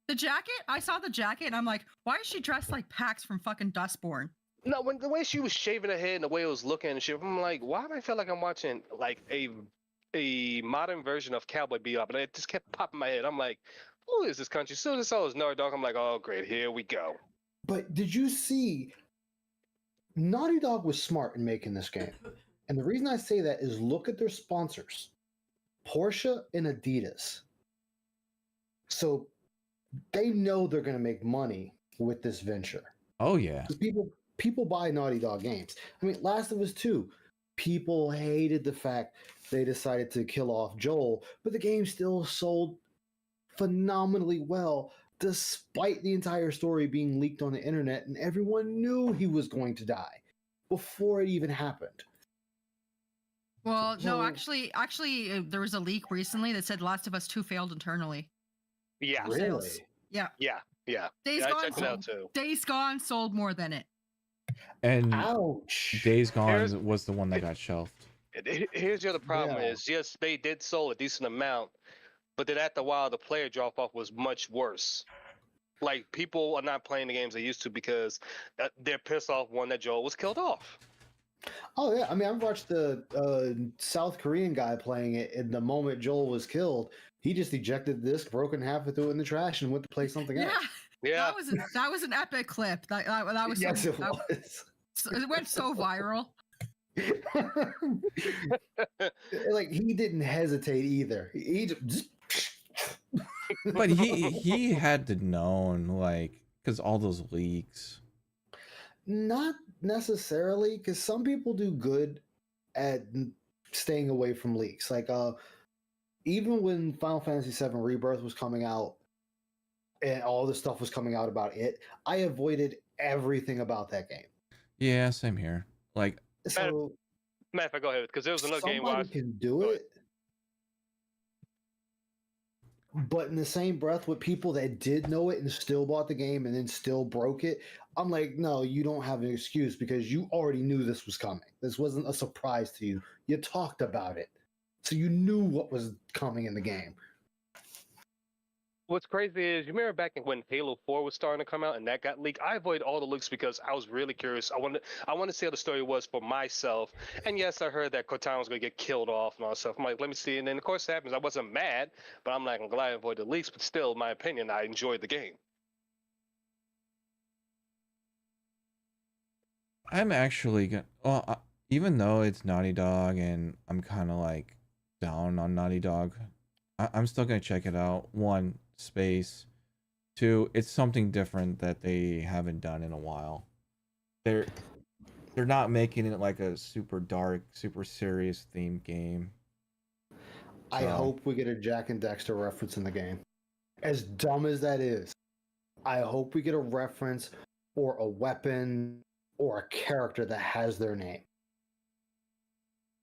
The jacket? I saw the jacket and I'm like, why is she dressed like Pax from fucking Dustborn? No, when the way she was shaving her head and the way it was looking and shit, I'm like, why do I feel like I'm watching like a modern version of Cowboy Bebop? And it just kept popping in my head. I'm like, who is this country? As soon as I saw this Naughty Dog, I'm like, oh great, here we go. But did you see? Naughty Dog was smart in making this game, and the reason I say that is look at their sponsors, Porsche and Adidas. So they know they're going to make money with this venture. Oh yeah. Because people buy Naughty Dog games. I mean, Last of Us 2, people hated the fact they decided to kill off Joel, but the game still sold phenomenally well, despite the entire story being leaked on the internet, and everyone knew he was going to die before it even happened. Well, So- no, actually, there was a leak recently that said Last of Us 2 failed internally. Yeah, Really? Sales. Yeah. yeah. Days I Gone checked it out too. Days Gone sold more than it. And Ouch. Days Gone Here's- was the one that got shelved. Here's the other problem Yeah. is, yes, they did sell a decent amount, but then after a while, the player drop off was much worse. Like, people are not playing the games they used to because they're pissed off one that Joel was killed off. Oh yeah, I mean, I've watched the South Korean guy playing it, and the moment Joel was killed, he just ejected the disc, broke in half, and threw it in the trash, and went to play something Yeah, else. Yeah, that was an epic clip. That was Yes, so, it was. it went so viral. Like, he didn't hesitate either. He just But he had to known, like, because all those leaks. not necessarily, because some people do good at staying away from leaks. Like, even when Final Fantasy VII Rebirth was coming out and all this stuff was coming out about it, I avoided everything about that game. Yeah, same here. Like, So Matt, if I go ahead, because there was another game where somebody can do Go ahead. it, but in the same breath, with people that did know it and still bought the game and then still broke it, I'm like, no, you don't have an excuse because you already knew this was coming. This wasn't a surprise to you. You talked about it, so you knew what was coming in the game. What's crazy is, you remember back when Halo 4 was starting to come out and that got leaked? I avoided all the leaks because I was really curious. I wanted to see how the story was for myself. And yes, I heard that Cortana was going to get killed off and all that stuff. I'm like, let me see. And then, of course, it happens. I wasn't mad, but I'm like, I'm glad I avoided the leaks. But still, in my opinion, I enjoyed the game. I'm actually gonna. Well, even though it's Naughty Dog and I'm kind of like down on Naughty Dog, I'm still gonna check it out. One, space. Two, it's something different that they haven't done in a while. They're not making it like a super dark, super serious themed game. I So- hope we get a Jack and Dexter reference in the game. As dumb as that is, I hope we get a reference or a weapon or a character that has their name.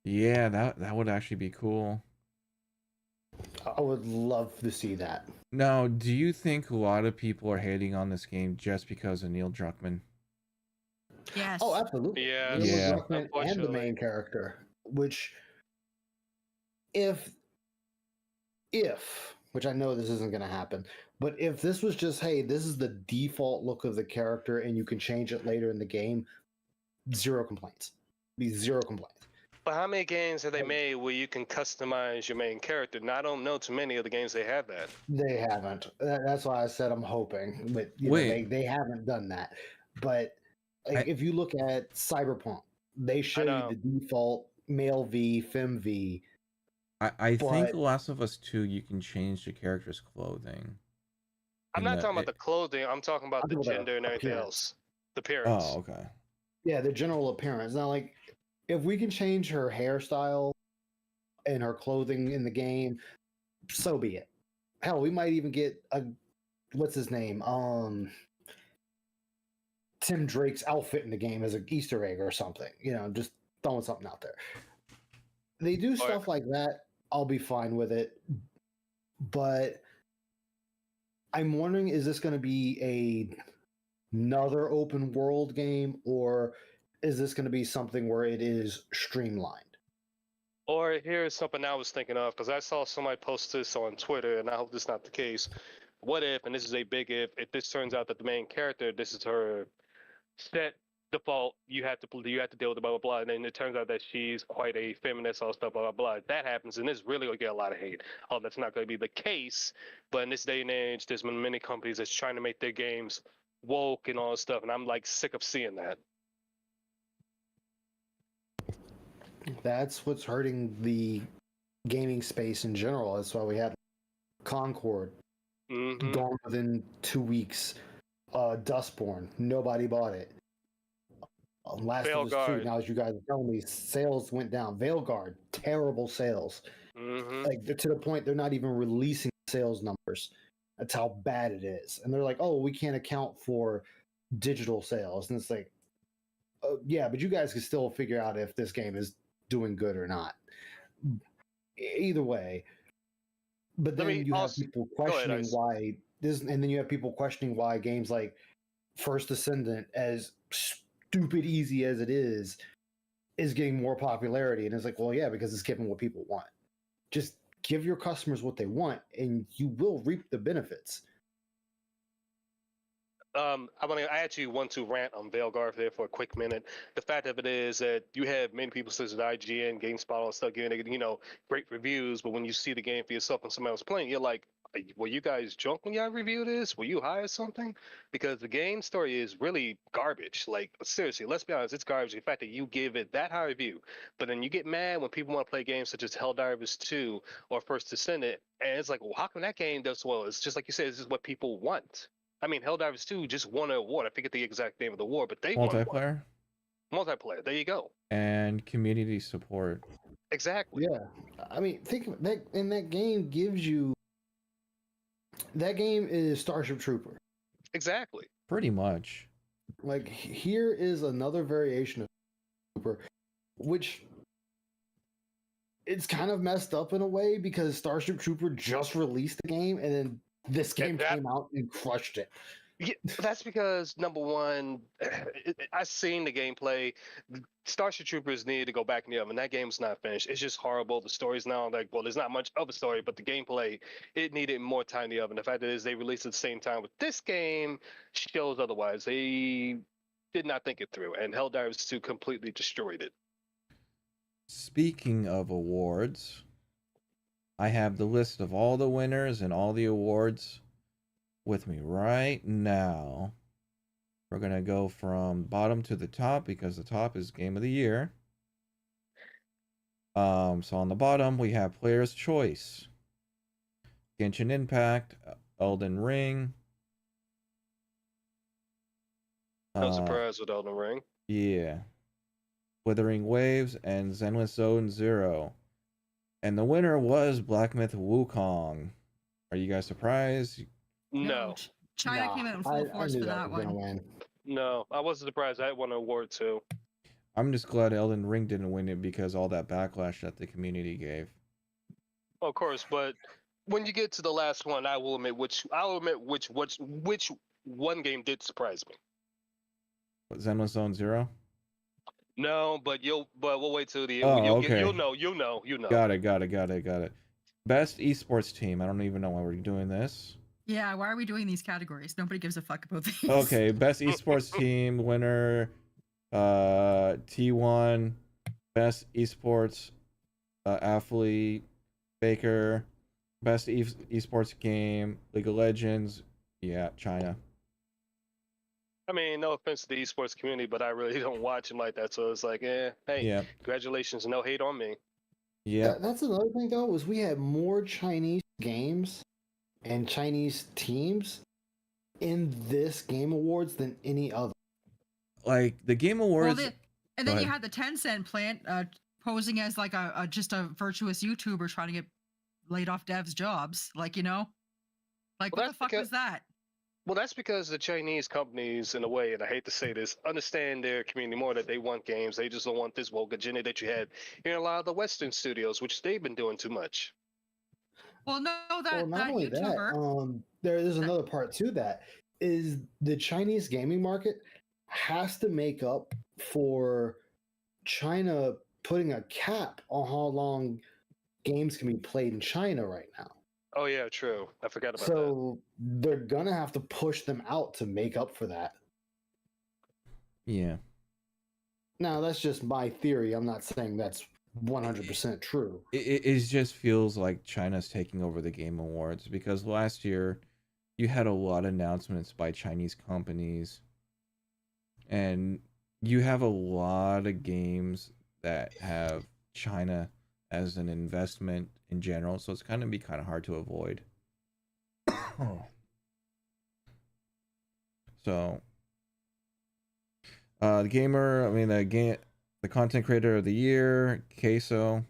Yeah, that would actually be cool. I would love to see that. Now, do you think a lot of people are hating on this game just because of Neil Druckmann? Yes. Oh, absolutely. Yeah, Neil Yeah. Druckmann and the Unfortunately. main character, which which I know this isn't going to happen, but if this was just, hey, this is the default look of the character and you can change it later in the game, zero complaints. Be zero complaints. But how many games have they made where you can customize your main character? And I don't know too many of the games they have that. They haven't. That's why I said I'm hoping, but Wait. they haven't done that. But like, if you look at Cyberpunk, they show know. you the default male V, fem V. I think But- Last of Us 2, you can change the character's clothing. I'm in not the- talking about the clothing. I'm talking about I'm the talking about gender and everything appearance. else. The appearance. Oh, okay. Yeah, the general appearance. Now, like, if we can change her hairstyle and her clothing in the game, so be it. Hell, we might even get what's his name? Tim Drake's outfit in the game as an Easter egg or something. You know, just throwing something out there. they do Or- stuff like that, I'll be fine with it. But I'm wondering, is this going to be another open world game, or is this going to be something where it is streamlined? Or here's something I was thinking of because I saw somebody post this on Twitter, and I hope this is not the case. What if, and this is a big if this turns out that the main character, this is her set default, you have to deal with blah blah blah, and then it turns out that she's quite a feminist, all stuff, blah blah blah. If that happens, and this really gonna get a lot of hate. Oh, that's not gonna be the case, but in this day and age, there's been many companies that's trying to make their games woke and all this stuff, and I'm like sick of seeing that. That's what's hurting the gaming space in general. That's why we had Concord Mm-hmm. gone within 2 weeks. Dustborn, nobody bought it. Last of Us 2, Veilguard. now as you guys are telling me, sales went down. Veilguard, terrible sales. Mm-hmm. Like to the point they're not even releasing sales numbers. That's how bad it is. And they're like, oh, we can't account for digital sales. And it's like, yeah, but you guys can still figure out if this game is doing good or not. Either way. But Let then me you have also- people ahead, questioning Ice. why this, and then you have people questioning why games like First Descendant, as stupid easy as it is getting more popularity. And it's like, well, yeah, because it's giving what people want. Just give your customers what they want, and you will reap the benefits. I actually want to rant on Veilguard there for a quick minute. The fact of it is that you have many people such as IGN, GameSpot, all that stuff giving it, great reviews, but when you see the game for yourself and somebody else playing, you're like, were you guys drunk when y'all reviewed this? Were you high or something? Because the game story is really garbage. Like, seriously, let's be honest, it's garbage. The fact that you give it that high review, but then you get mad when people want to play games such as Helldivers 2 or First Descendant, and it's like, well, how come that game does well? It's just like you said, this is what people want. I mean, Helldivers 2 just won an award. I forget the exact name of the award, but they won one. Multiplayer Multiplayer. There you go. and community support. Exactly. Yeah. I mean, think of that, and that game gives you. That game is Starship Trooper. Exactly. Pretty much. Like, here is another variation of Trooper, which it's kind of messed up in a way because Starship Trooper just released the game, and then this game came out and crushed it. Yeah, that's because number one, I've seen the gameplay. Starship Troopers needed to go back in the oven. That game's not finished. It's just horrible. The story's now like, well, there's not much of a story, but the gameplay, it needed more time in the oven. The fact that is they released at the same time with this game shows otherwise. They did not think it through, and Helldivers 2 completely destroyed it. Speaking of awards, I have the list of all the winners and all the awards with me right now. We're going to go from bottom to the top because the top is Game of the Year. So on the bottom, we have Player's Choice, Genshin Impact, Elden Ring. No surprise with Elden Ring. Yeah. Withering Waves and Zenless Zone Zero. And the winner was Black Myth Wukong. Are you guys surprised? No. China came out in full I force knew for that that was gonna one. win. No, I wasn't surprised. I won an award too. I'm just glad Elden Ring didn't win it because all that backlash that the community gave. Of course, but when you get to the last one, I'll admit which one game did surprise me. What, Zenless Zone Zero? No, but we'll wait till the Oh, you'll okay. you'll know. Got it. Best esports team. I don't even know why we're doing this. Yeah, why are we doing these categories? Nobody gives a fuck about these. Okay, best esports team winner, T1. Best esports athlete, Baker. Best esports game, League of Legends. Yeah, China. I mean, no offense to the esports community, but I really don't watch them like that. So it's like, hey, Yeah, congratulations, no hate on me. yeah. That's another thing, though, was we had more Chinese games and Chinese teams in this Game Awards than any other. Like the Game Awards. And Go then you ahead. had the Tencent plant posing as like a just a virtuous YouTuber trying to get laid off devs' jobs. Like, like Well, what the that's fuck because- was that? Well, that's because the Chinese companies, in a way, and I hate to say this, understand their community more. That they want games. They just don't want this woke agenda that you had here in a lot of the Western studios, which they've been doing too much. Well, no, Well, not that only that, YouTuber. there's that- another part to that. Is the Chinese gaming market has to make up for China putting a cap on how long games can be played in China right now. Oh yeah, true. I forgot about that. So they're gonna have to push them out to make up for that. Yeah. Now that's just my theory. I'm not saying that's 100% true. It just feels like China's taking over the Game Awards, because last year you had a lot of announcements by Chinese companies, and you have a lot of games that have China as an investment in general, so it's kind of hard to avoid. So the gamer, I mean the content creator of the year, Queso.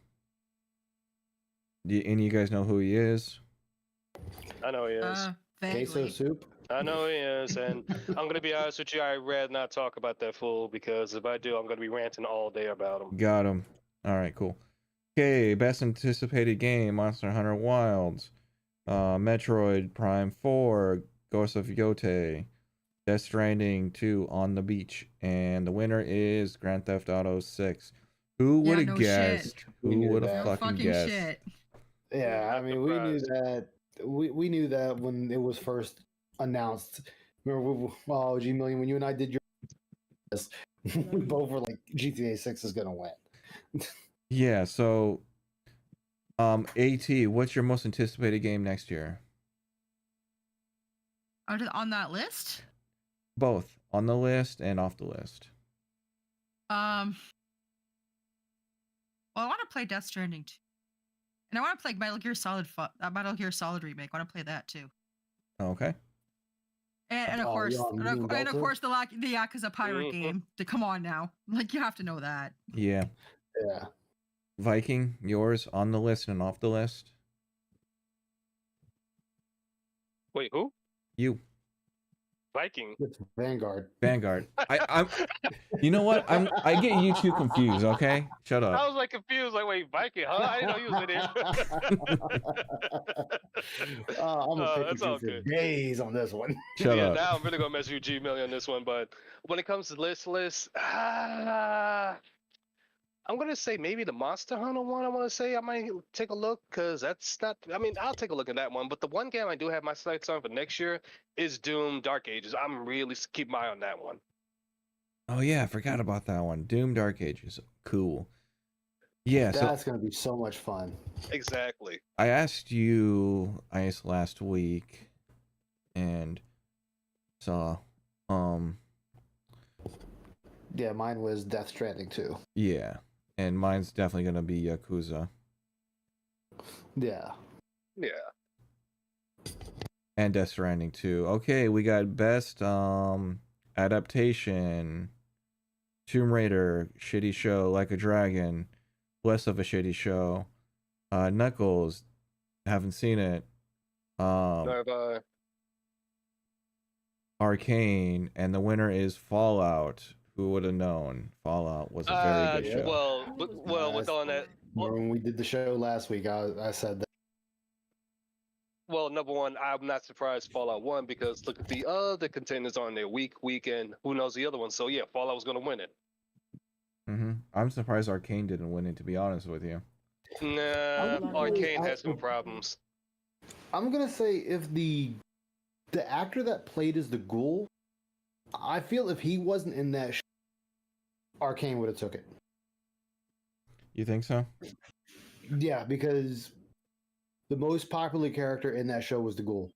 Any of you guys know who he is? I know he is. Queso Vaguely. soup. I know he is, and I'm gonna be honest with you. I'd rather not talk about that fool, because if I do, I'm gonna be ranting all day about him. Got him. All right, cool. Okay, best anticipated game: Monster Hunter Wilds, Metroid Prime 4, Ghost of Yotei, Death Stranding 2 on the beach, and the winner is Grand Theft Auto 6. Who would have no guessed? shit. We Who knew would that. have No fucking fucking guessed? shit. Yeah, I Not mean, we knew surprised. that. We knew that when it was first announced. Remember, well, GMillion, when you and I did your, we both were like, GTA 6 is gonna win. Yeah. So, AT, what's your most anticipated game next year? On that list? Both on the list and off the list. Well, I want to play Death Stranding 2. And I want to play Metal Gear Solid remake. I want to play that too. Okay. And of Oh, course, you're on and Moon of, and of Delta? course, the Yakuza pirate Mhm. game. Come on now, like you have to know that. Yeah. Yeah. Viking, yours on the list and off the list? Wait, who? You. Viking. It's Vanguard. Vanguard. I'm you know what? I get you two confused, okay? Shut I up. was like confused. Like, wait, Viking? Huh? I didn't know he was in here. I'm gonna pick That's you all for good. days on this one. Shut Yeah, up. now I'm really gonna mess with you, G-Million, on this one. But when it comes to list, I'm gonna say maybe the Monster Hunter one. I want to say I might take a look, because that's not. I mean, I'll take a look at that one. But the one game I do have my sights on for next year is Doom Dark Ages. I'm really keep my eye on that one. Oh yeah, I forgot about that one. Doom Dark Ages. Cool. Yeah, so That's gonna be so much fun. Exactly. I asked you Ice last week, and saw Yeah, mine was Death Stranding too. yeah, and mine's definitely gonna be Yakuza Yeah. Yeah. and Death Stranding too. Okay, we got best adaptation: Tomb Raider, shitty show, Like a Dragon, less of a shitty show, Knuckles, haven't seen it, Bye. Arcane, and the winner is Fallout. Who would have known? Fallout was a very good yeah. show. Well, with on that. Remember when we did the show last week, I said that. Well, number one, I'm not surprised Fallout won, because look at the other contenders on there, weekend. Who knows the other one? So yeah, Fallout was gonna win it. I'm surprised Arcane didn't win it, to be honest with you. Nah, I'm- Arcane has some problems. I'm gonna say if the actor that played as the ghoul, I feel if he wasn't in that, Arcane would have took it. You think so? Yeah, because the most popular character in that show was the ghoul.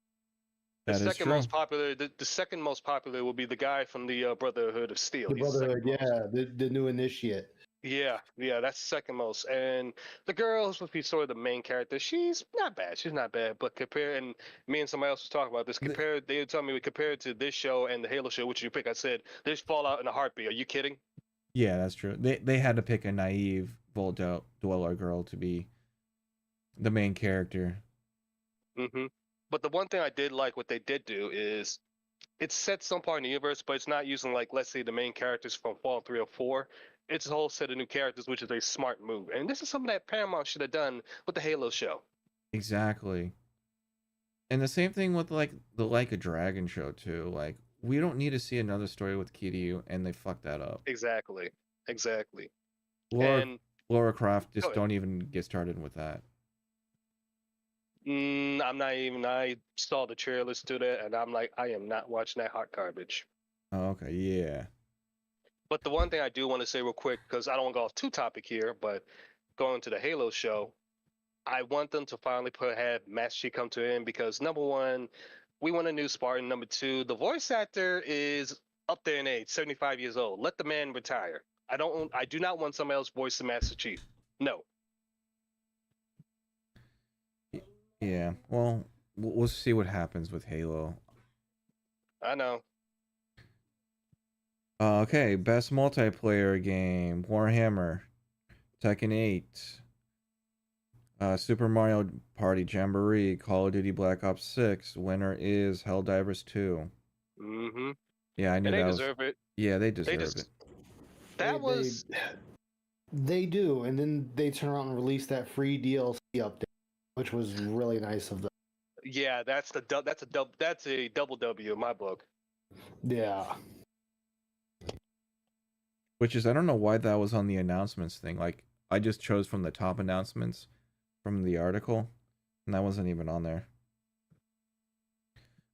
The That is second true. most popular, the second most popular will be the guy from the Brotherhood of Steel. The He's the second Brotherhood, most. yeah, the new initiate. Yeah, that's second most. And the girl who's supposed to be sort of the main character, she's not bad. She's not bad. But and me and somebody else was talking about this. They were telling me we compared to this show and the Halo show, which you pick. I said, there's Fallout in a heartbeat. Are you kidding? Yeah, that's true. They had to pick a naive Vault Dweller girl to be the main character. Mm-hmm. But the one thing I did like what they did do is it's set some part in the universe, but it's not using like let's say the main characters from Fallout 3 or 4. It's a whole set of new characters, which is a smart move. And this is something that Paramount should have done with the Halo show. Exactly. And the same thing with like the Like a Dragon show too. Like we don't need to see another story with Kiryu, and they fucked that up. Exactly. Exactly. Laura And Laura Croft, go just ahead. don't even get started with that. I'm not even. I saw the trailers to that, and I'm like, I am not watching that hot garbage. Oh, okay, yeah. But the one thing I do want to say real quick, because I don't want to go off too topic here, but going to the Halo show, I want them to finally have Master Chief come to an end because number one, we want a new Spartan. Number two, the voice actor is up there in age, 75 years old. Let the man retire. I do not want somebody else voice the Master Chief. No. Yeah. Well, we'll see what happens with Halo. I know. Okay, best multiplayer game: Warhammer, Tekken 8, Super Mario Party Jamboree, Call of Duty Black Ops 6. Winner is Helldivers 2. Mm-hmm. Yeah, I knew And they that was. deserve it. Yeah, they deserve just- it. That was. They do, and then they turn around and release that free DLC update, which was really nice of them. Yeah, that's a double W in my book. Yeah. Which is, I don't know why that was on the announcements thing. Like, I just chose from the top announcements from the article, and that wasn't even on there.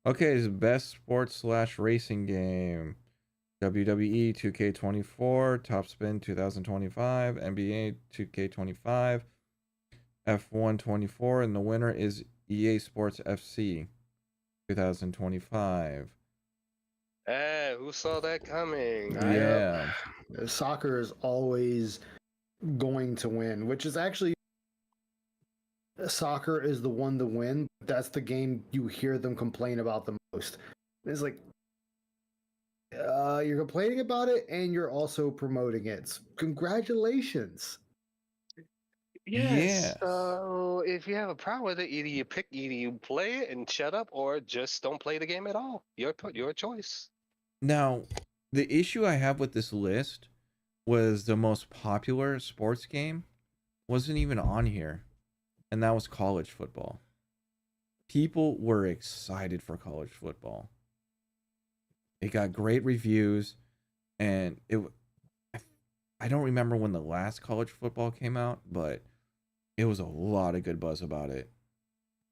Okay, it's best sports/racing game: WWE 2K24, Top Spin 2025, NBA 2K25, F1 24, and the winner is EA Sports FC 2025. Who saw that coming? Yeah. Soccer is always going to win, which is actually soccer is the one to win. That's the game you hear them complain about the most. It's like you're complaining about it and you're also promoting it. Congratulations. Yes. Yes. So if you have a problem with it, either you play it and shut up, or just don't play the game at all. Your choice. Now, the issue I have with this list was the most popular sports game wasn't even on here, and that was college football. People were excited for college football. It got great reviews, and I don't remember when the last college football came out, but it was a lot of good buzz about it,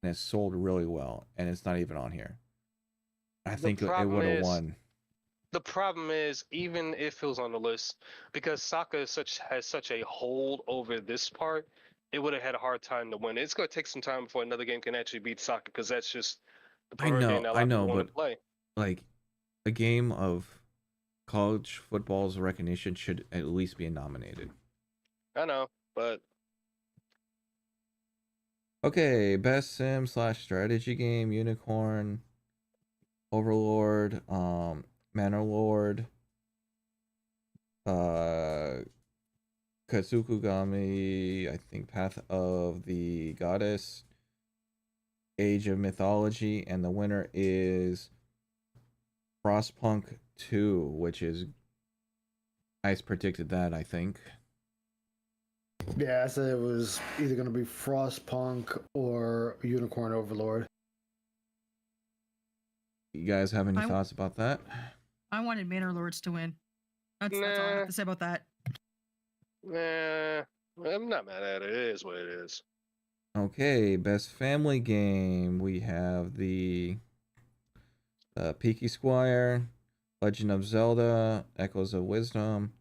and it sold really well, and it's not even on here. I think it would have won. The problem is, even if it was on the list, because soccer has such a hold over this part, it would have had a hard time to win. It's going to take some time before another game can actually beat soccer, because that's just the preferred game that a lot of people want to play. Like, a game of college football's recognition should at least be nominated. I know, but okay, best sim/strategy game: Unicorn, Overlord, Manor Lord, Katsukugami, I think Path of the Goddess, Age of Mythology, and the winner is Frostpunk 2, which is, I predicted that, I think. Yeah, I said it was either going to be Frostpunk or Unicorn Overlord. You guys have any thoughts about that? I wanted Manor Lords to win. That's all I have to say about that. Nah, I'm not mad at it. It is what it is. Okay, best family game. We have the Peaky Squire, Legend of Zelda, Echoes of Wisdom,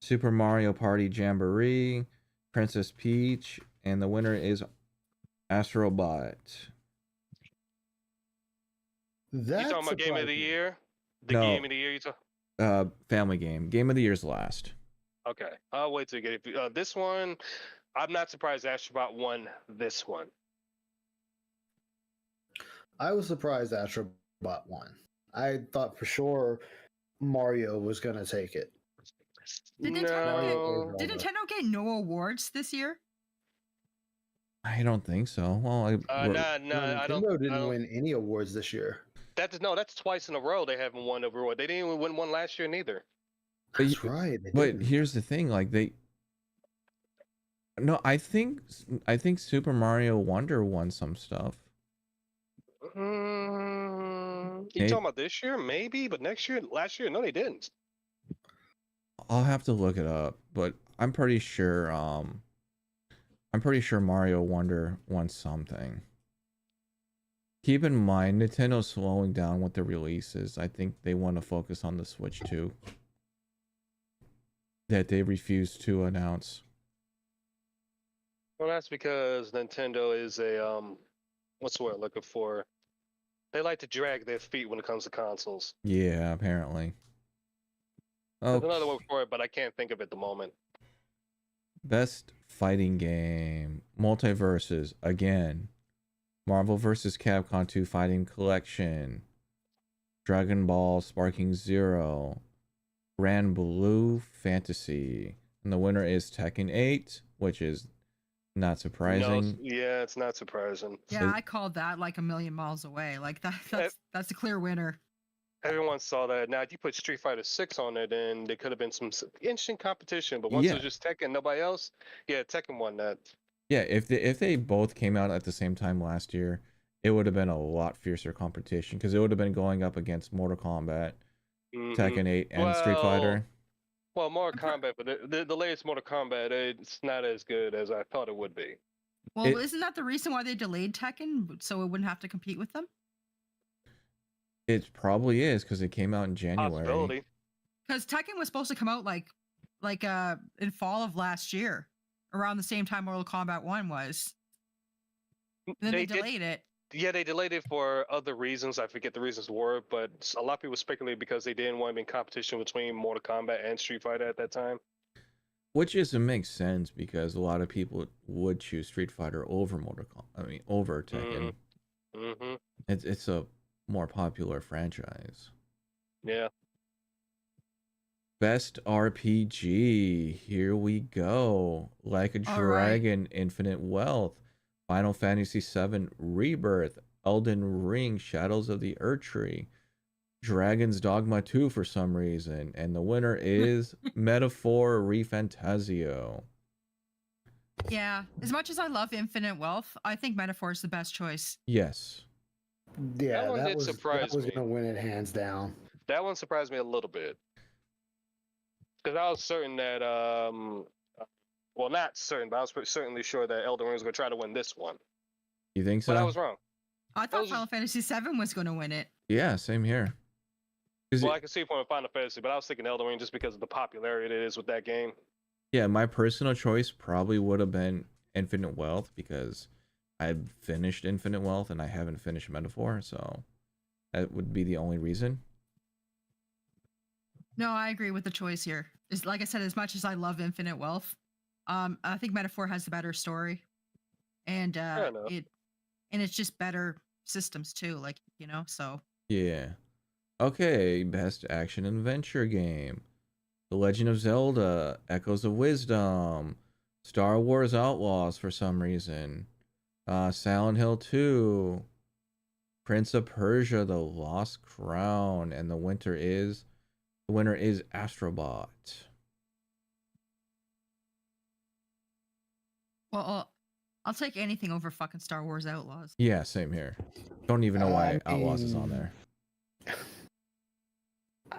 Super Mario Party Jamboree, Princess Peach, and the winner is Astrobot. That's you talking about Game of the Year? No. Game of the Year you talking? Family game. Game of the Year's last. Okay, I'll wait till you get it. This one, I'm not surprised Astrobot won this one. I was surprised Astrobot won. I thought for sure Mario was going to take it. Did Nintendo get no awards this year? I don't think so. Well, I don't. Nintendo didn't win any awards this year. That's twice in a row they haven't won Overwatch. They didn't even win one last year neither. That's right. They But didn't. here's the thing, like no, I think Super Mario Wonder won some stuff. You talking about this year? Maybe, but last year, no, they didn't. I'll have to look it up, but I'm pretty sure Mario Wonder won something. Keep in mind, Nintendo's slowing down with the releases. I think they want to focus on the Switch too. That they refuse to announce. Well, that's because Nintendo is a what's the word I'm looking for? They like to drag their feet when it comes to consoles. Yeah, apparently. There's Oh, another word for it, but I can't think of it at the moment. best fighting game. Multiverses again. Marvel vs. Capcom 2 Fighting Collection. Dragon Ball Sparking Zero. Grand Blue Fantasy. And the winner is Tekken 8, which is not surprising. Yeah, it's not surprising. Yeah, I called that like a million miles away. Like that's a clear winner. Everyone saw that. Now, if you put Street Fighter 6 on it, then there could have been some interesting competition. But once it was just Tekken, nobody else, yeah, Tekken won that. Yeah, if they both came out at the same time last year, it would have been a lot fiercer competition because it would have been going up against Mortal Kombat, Tekken 8, and Street Fighter. Well, Mortal Kombat, but the latest Mortal Kombat, it's not as good as I thought it would be. Well, isn't that the reason why they delayed Tekken, so it wouldn't have to compete with them? It probably is because it came out in January. Because Tekken was supposed to come out like in fall of last year, around the same time Mortal Kombat 1 was. And then they delayed it. Yeah, they delayed it for other reasons. I forget the reasons were, but a lot of people speculate because they didn't want to be in competition between Mortal Kombat and Street Fighter at that time. Which makes sense because a lot of people would choose Street Fighter over over Tekken. Mm-hmm. It's a more popular franchise. Yeah. Best RPG. Here we go. Like a Dragon, Infinite Wealth, Final Fantasy VII Rebirth, Elden Ring, Shadows of the Erdtree, Dragon's Dogma 2 for some reason, and the winner is Metaphor ReFantazio. Yeah, as much as I love Infinite Wealth, I think Metaphor is the best choice. Yes. Yeah, that was me. Gonna win it hands down. That one surprised me a little bit because I was certain that well, not certain, but I was certainly sure that Elden Ring was going to try to win this one. You think so? But I was wrong. I thought Final Fantasy VII was going to win it. Yeah, same here. Well, I can see it from Final Fantasy, but I was thinking Elden Ring just because of the popularity it is with that game. Yeah, my personal choice probably would have been Infinite Wealth because I've finished Infinite Wealth and I haven't finished Metaphor, so that would be the only reason. No, I agree with the choice here. Is like I said, as much as I love Infinite Wealth, I think Metaphor has the better story, and it's just better systems too. Like so. Yeah. Okay, best action adventure game. The Legend of Zelda, Echoes of Wisdom, Star Wars Outlaws for some reason, Silent Hill 2, Prince of Persia: The Lost Crown, and the winner is Astrobot. Well, I'll take anything over fucking Star Wars Outlaws. Yeah, same here. Don't even know why Outlaws is on there.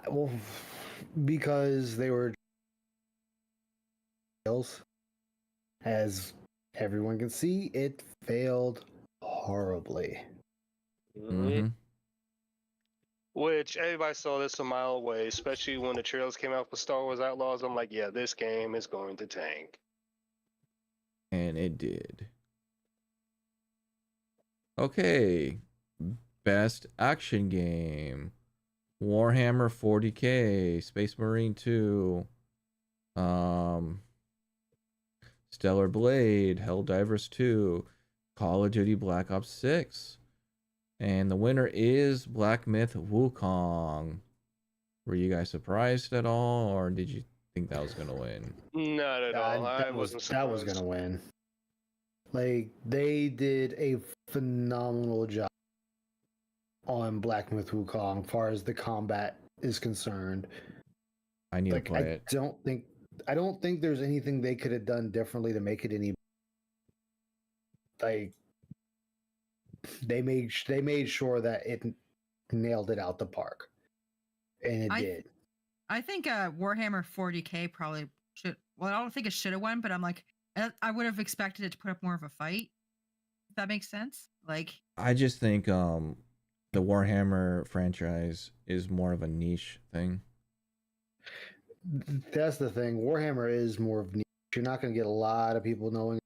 Well, because they were, as everyone can see, it failed horribly. Mm-hmm. Which everybody saw this a mile away, especially when the trailers came out for Star Wars Outlaws. I'm like, yeah, this game is going to tank. And it did. Okay. Best action game. Warhammer 40K, Space Marine 2, Stellar Blade, Helldivers 2, Call of Duty Black Ops 6. And the winner is Black Myth Wukong. Were you guys surprised at all, or did you think that was going to win? Not at all. I wasn't surprised. That was going to win. Like, they did a phenomenal job on Black Myth Wukong, as far as the combat is concerned. I need to Like, play it. I don't think there's anything they could have done differently to make it any. Like, they made sure that it nailed it out the park, and it did. I think Warhammer 40K probably should. Well, I don't think it should have won, but I'm like, I would have expected it to put up more of a fight. If that makes sense. Like, I just think the Warhammer franchise is more of a niche thing. That's the thing. Warhammer is more of niche. You're not going to get a lot of people knowing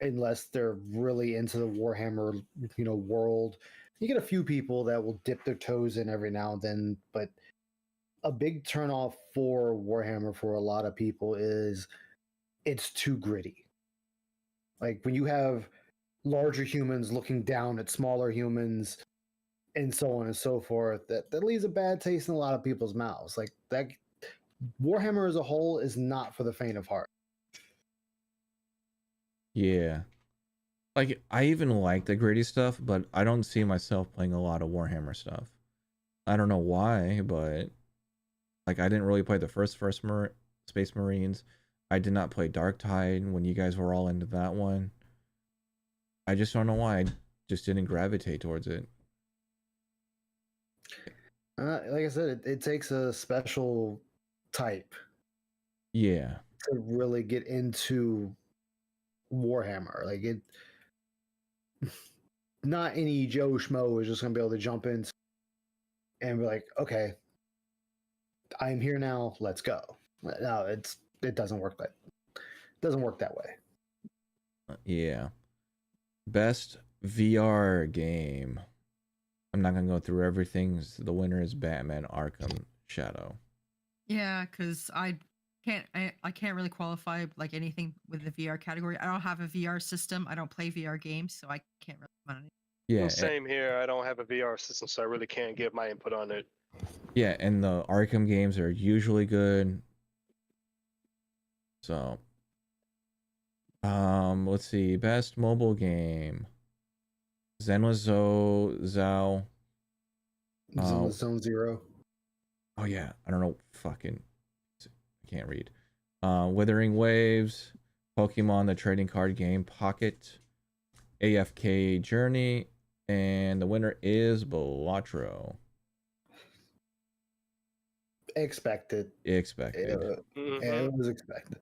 unless they're really into the Warhammer, world. You get a few people that will dip their toes in every now and then, but a big turnoff for Warhammer for a lot of people is it's too gritty. Like when you have larger humans looking down at smaller humans and so on and so forth, that leaves a bad taste in a lot of people's mouths. Like that Warhammer as a whole is not for the faint of heart. Yeah. Like, I even like the gritty stuff, but I don't see myself playing a lot of Warhammer stuff. I don't know why, but like, I didn't really play the first Space Marines. I did not play Dark Tide when you guys were all into that one. I just don't know why. I just didn't gravitate towards it. Like I said, it takes a special type. Yeah. To really get into Warhammer. Like it, not any Joe Schmo is just going to be able to jump in and be like, okay, I'm here now. Let's go. No, it doesn't work that way. Yeah. Best VR game. I'm not gonna go through everything. The winner is Batman Arkham Shadow. Yeah, because I can't really qualify like anything with the VR category. I don't have a VR system. I don't play VR games, so I can't really comment on it. Yeah. Same here. I don't have a VR system, so I really can't give my input on it. Yeah, and the Arkham games are usually good. So, let's see. Best mobile game. Zenless Zao. Zenless Zone Zero. Oh yeah, I don't know. Fucking, I can't read. Withering Waves, Pokemon the trading card game Pocket, AFK Journey, and the winner is Balatro. Expected. It was expected.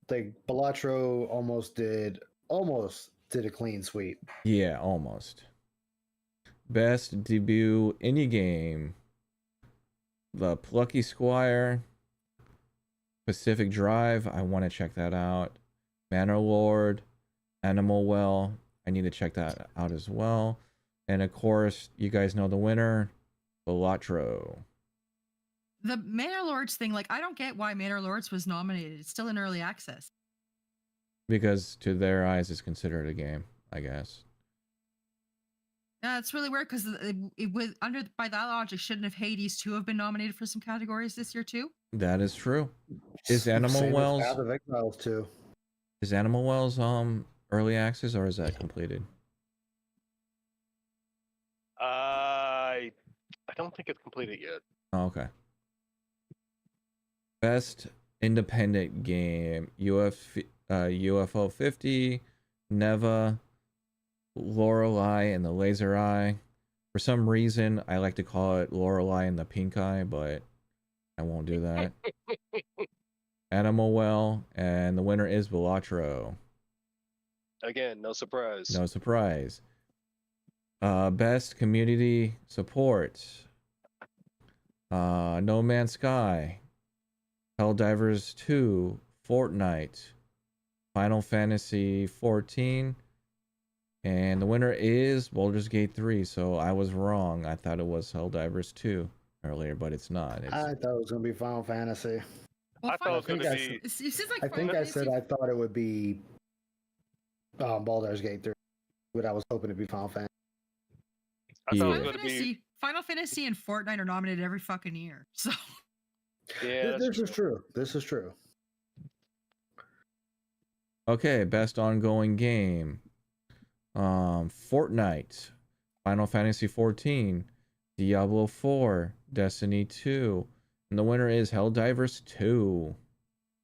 Like Balatro almost did a clean sweep. Yeah, almost. Best debut indie game. The Plucky Squire, Pacific Drive. I want to check that out. Manor Lord, Animal Well. I need to check that out as well. And of course, you guys know the winner, Balatro. The Manor Lords thing, like, I don't get why Manor Lords was nominated. It's still in early access. Because to their eyes, it's considered a game, I guess. Yeah, it's really weird because by that logic, shouldn't have Hades 2 have been nominated for some categories this year too? That is true. Is Animal Wells? Path of Exiles too. Is Animal Wells early access or is that completed? I don't think it's completed yet. Oh, okay. Best independent game. UFO 50, Neva, Lorelei and the Laser Eye. For some reason, I like to call it Lorelei and the Pink Eye, but I won't do that. Animal Well, and the winner is Balatro. Again, no surprise. No surprise. Best community support. No Man's Sky, Helldivers 2, Fortnite, Final Fantasy 14, and the winner is Baldur's Gate 3. So I was wrong. I thought it was Helldivers 2 earlier, but it's not. I thought it was going to be Final Fantasy. Well, I thought it was going to be. I think I said I thought it would be Baldur's Gate 3, but I was hoping to be Final Fantasy. I thought it was going to be. Final Fantasy and Fortnite are nominated every fucking year. So Yeah, this is true. This is true. Okay, best ongoing game. Fortnite, Final Fantasy 14, Diablo 4, Destiny 2, and the winner is Helldivers 2.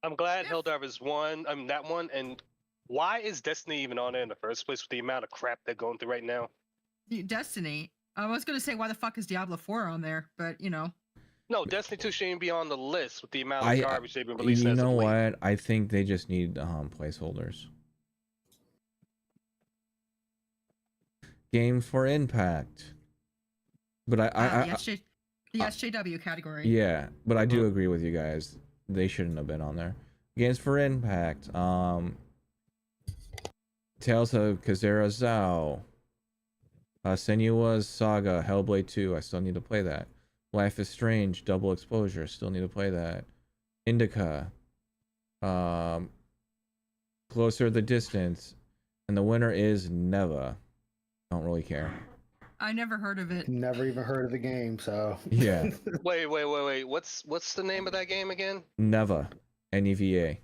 I'm glad Helldivers won. That one. And why is Destiny even on there in the first place with the amount of crap they're going through right now? Destiny. I was gonna say why the fuck is Diablo 4 on there, but you know. No, Destiny 2 shouldn't be on the list with the amount of garbage they've been You releasing as of know late. what? I think they just need placeholders. Game for Impact. But the SJW category. yeah, but I do agree with you guys. They shouldn't have been on there. Games for Impact. Tales of Kazera Zao. Senua's Saga, Hellblade 2. I still need to play that. Life is Strange, Double Exposure. Still need to play that. Indica. Closer the Distance. And the winner is Neva. Don't really care. I never heard of it. Never even heard of the game, so. Yeah. Wait. What's the name of that game again? Neva. Neva.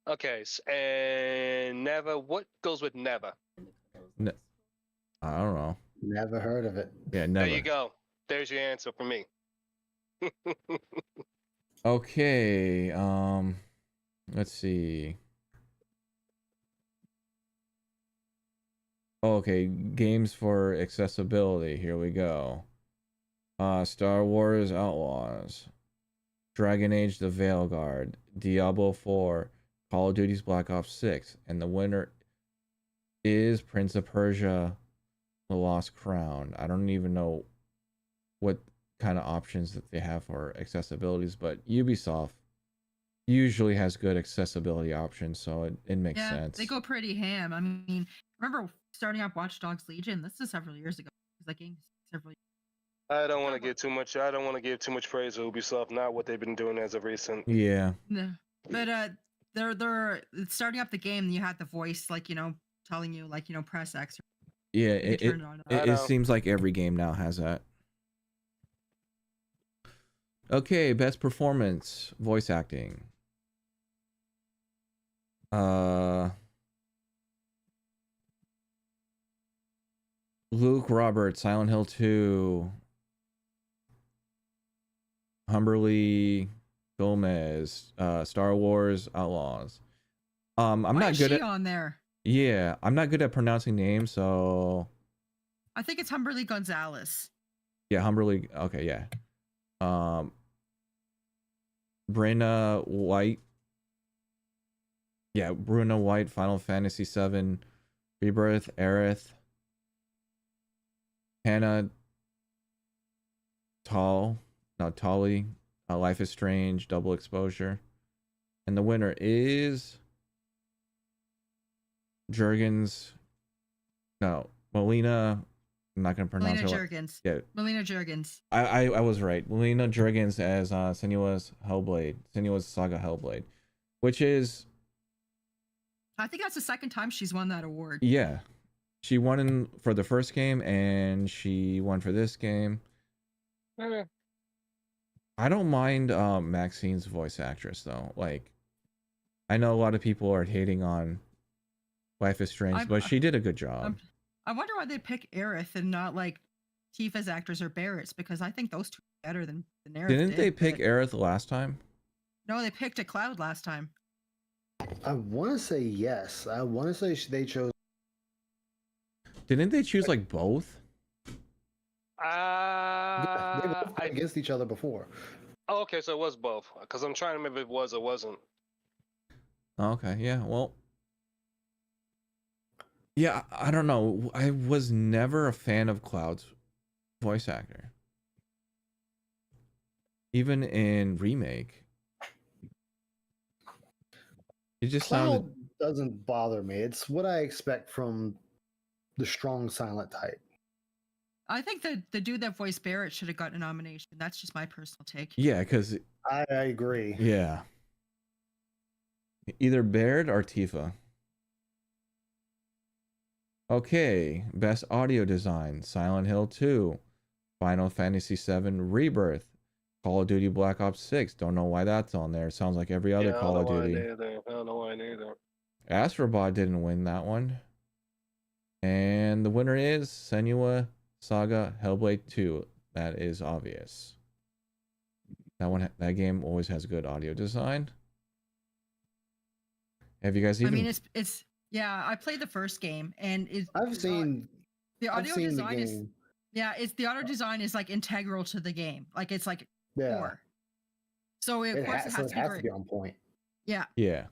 Okay, and Neva. What goes with Neva? I don't know. Never heard of it. Yeah, never. There you go. There's your answer for me. Okay, let's see. Okay, games for accessibility. Here we go. Star Wars Outlaws, Dragon Age: The Veilguard, Diablo 4, Call of Duty's Black Ops 6, and the winner is Prince of Persia: The Lost Crown. I don't even know what kind of options that they have for accessibilities, but Ubisoft usually has good accessibility options, so it makes sense. They go pretty ham. I mean, remember starting up Watch Dogs Legion? This is several years ago. That game several years. I don't want to give too much. I don't want to give too much praise to Ubisoft. Not what they've been doing as of recent. Yeah. No, but they're starting up the game. And you had the voice telling you press X. Yeah, Turn it on. It seems like every game now has that. Okay, best performance, voice acting. Luke Roberts, Silent Hill 2. Humberly Gomez, Star Wars Outlaws. I'm not good at on there. Yeah, I'm not good at pronouncing names, so I think it's Humberly Gonzalez. yeah, Humberly. Okay, yeah. Brenna White. Yeah, Bruna White, Final Fantasy VII, Rebirth, Aerith, Hannah Tolly, Life is Strange, Double Exposure. And the winner is Melina. I'm not going to pronounce Melina her. Juergens. Yeah. Melina Juergens. I was right. Melina Juergens as Senua's Saga Hellblade, which is, I think that's the second time she's won that award. yeah. She won for the first game and she won for this game. I don't mind Maxine's voice actress though. Like, I know a lot of people are hating on Life is Strange, but she did a good job. I wonder why they pick Aerith and not like Tifa's actors or Barrett's, because I think those two are better than Aerith. Didn't they pick Aerith last time? No, they picked a Cloud last time. I want to say yes. I want to say they chose. Didn't they choose like both? They both went against each other before. Oh, okay, so it was both. Because I'm trying to remember if it was or wasn't. Okay, yeah, well. Yeah, I don't know. I was never a fan of Cloud's voice actor. Even in Remake. It just Cloud doesn't bother me. It's what I expect from the strong silent type. I think that the dude that voiced Barrett should have gotten a nomination. That's just my personal take. Yeah, because I agree. Yeah. Either Baird or Tifa. Okay, best audio design, Silent Hill 2, Final Fantasy VII Rebirth, Call of Duty Black Ops 6. Don't know why that's on there. Sounds like every other Call of Duty. I don't know why neither. Astrobot didn't win that one. And the winner is Senua Saga, Hellblade 2. That is obvious. That game always has good audio design. Have you guys I even? mean, it's yeah. I played the first game, and I've seen the I've audio seen the design is game. yeah. It's the audio design is like integral to the game. Like it's like Yeah, core. So of course it so has it to be has great. to be on point. Yeah. Yeah.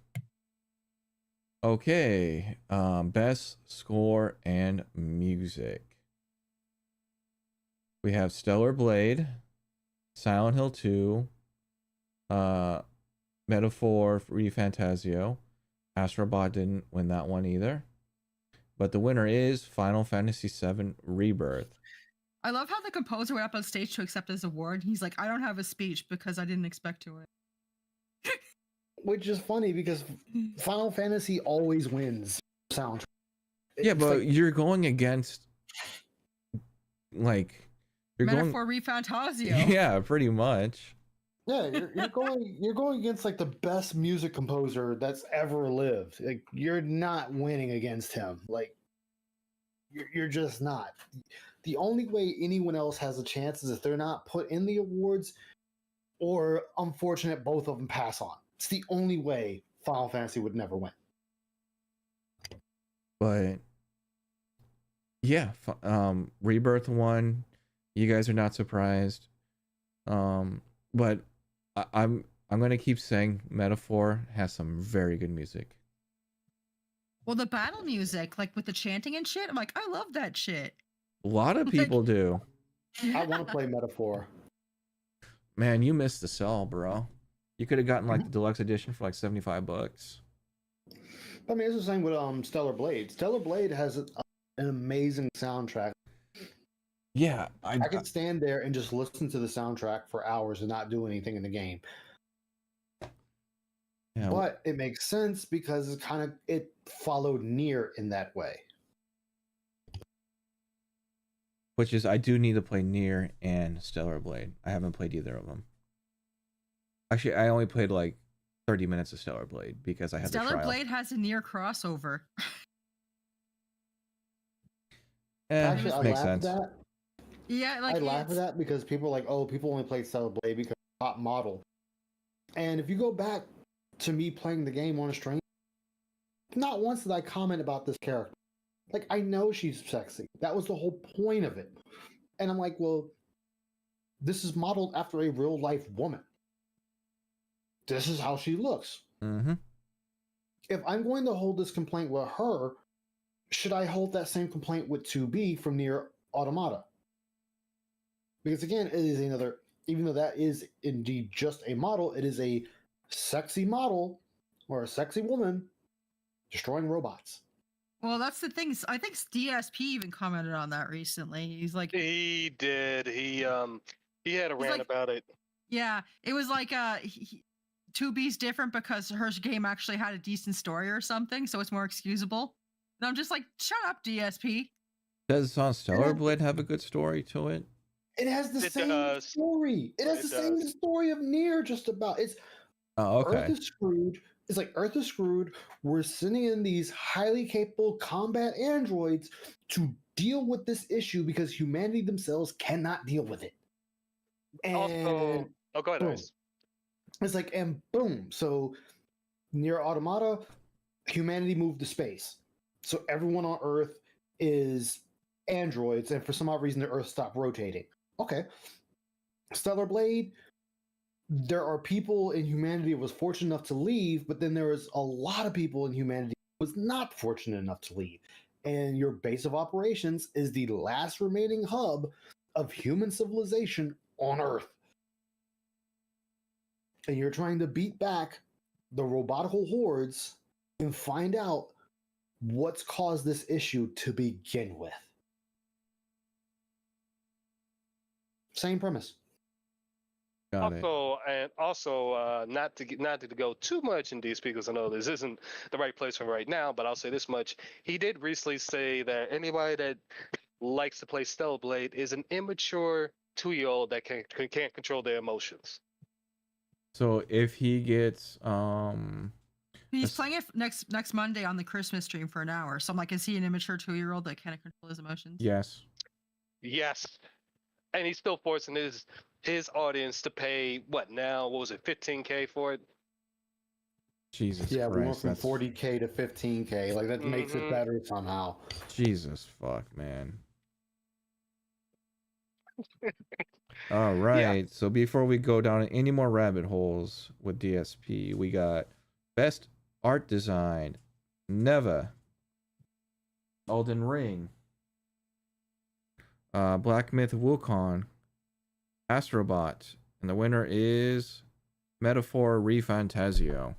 Okay. Best score and music. We have Stellar Blade, Silent Hill 2, Metaphor ReFantazio. Astrobot didn't win that one either. But the winner is Final Fantasy VII Rebirth. I love how the composer went up on stage to accept his award. He's like, I don't have a speech because I didn't expect to win. Which is funny because Final Fantasy always wins soundtrack. Yeah, It's but like, you're going against, like, you're Metaphor going. ReFantazio. Yeah, pretty much. yeah, you're going against like the best music composer that's ever lived. Like you're not winning against him. Like you're just not. The only way anyone else has a chance is if they're not put in the awards, or unfortunate both of them pass on. It's the only way Final Fantasy would never win. But yeah, Rebirth won. You guys are not surprised. But I'm gonna keep saying Metaphor has some very good music. Well, the battle music, like with the chanting and shit, I'm like, I love that shit. A lot of people do. I want to play Metaphor. Man, you missed the sell, bro. You could have gotten like the deluxe edition for like $75. I mean, it's the same with Stellar Blade. Stellar Blade has an amazing soundtrack. Yeah, I could stand there and just listen to the soundtrack for hours and not do anything in the game. yeah, But it makes sense because it followed Nier in that way. which is I do need to play Nier and Stellar Blade. I haven't played either of them. Actually, I only played like 30 minutes of Stellar Blade because I had the Stellar trial. Blade has a Nier crossover. Actually, I makes laugh sense. at that. Yeah, like I laugh at that because people are like, oh, people only play Stellar Blade because it's top model. And if you go back to me playing the game on a stream, not once did I comment about this character. Like, I know she's sexy. That was the whole point of it. And I'm like, well, this is modeled after a real life woman. This is how she looks. Mm-hmm. If I'm going to hold this complaint with her, should I hold that same complaint with 2B from Nier Automata? Because again, it is another, even though that is indeed just a model, it is a sexy model or a sexy woman destroying robots. Well, that's the thing. I think DSP even commented on that recently. He's like, He did. He had a rant about it. Yeah, it was like 2B's different because her game actually had a decent story or something, so it's more excusable. And I'm just like, shut up, DSP. Does Stellar Blade have a good story to it? It has the same story. It has the same story of Nier, just about. It's okay. Earth is screwed. It's like Earth is screwed. We're sending in these highly capable combat androids to deal with this issue because humanity themselves cannot deal with it. And also, go ahead, boom. Ice. It's like, and boom. So Nier Automata, humanity moved to space. So everyone on Earth is androids, and for some odd reason, the Earth stopped rotating. Okay. Stellar Blade, there are people in humanity who was fortunate enough to leave, but then there was a lot of people in humanity who was not fortunate enough to leave. And your base of operations is the last remaining hub of human civilization on Earth. And you're trying to beat back the robotical hordes and find out what's caused this issue to begin with. Same premise. Got it. Also, not to go too much in these because I know this isn't the right place for right now, but I'll say this much: he did recently say that anybody that likes to play Stellar Blade is an immature 2-year-old that can't control their emotions. So if he gets He's playing it next Monday on the Christmas stream for an hour. So I'm like, is he an immature 2-year-old that can't control his emotions? Yes. Yes, and he's still forcing his audience to pay what now? What was it, 15K for it? Jesus Yeah, we went Christ, from that's 40K to 15K. Like that makes it Mhm. better somehow. Jesus fuck, man. All Yeah. right, so before we go down any more rabbit holes with DSP, we got best art design, Neva, Elden Ring, Black Myth Wukong, Astrobot, and the winner is Metaphor ReFantazio.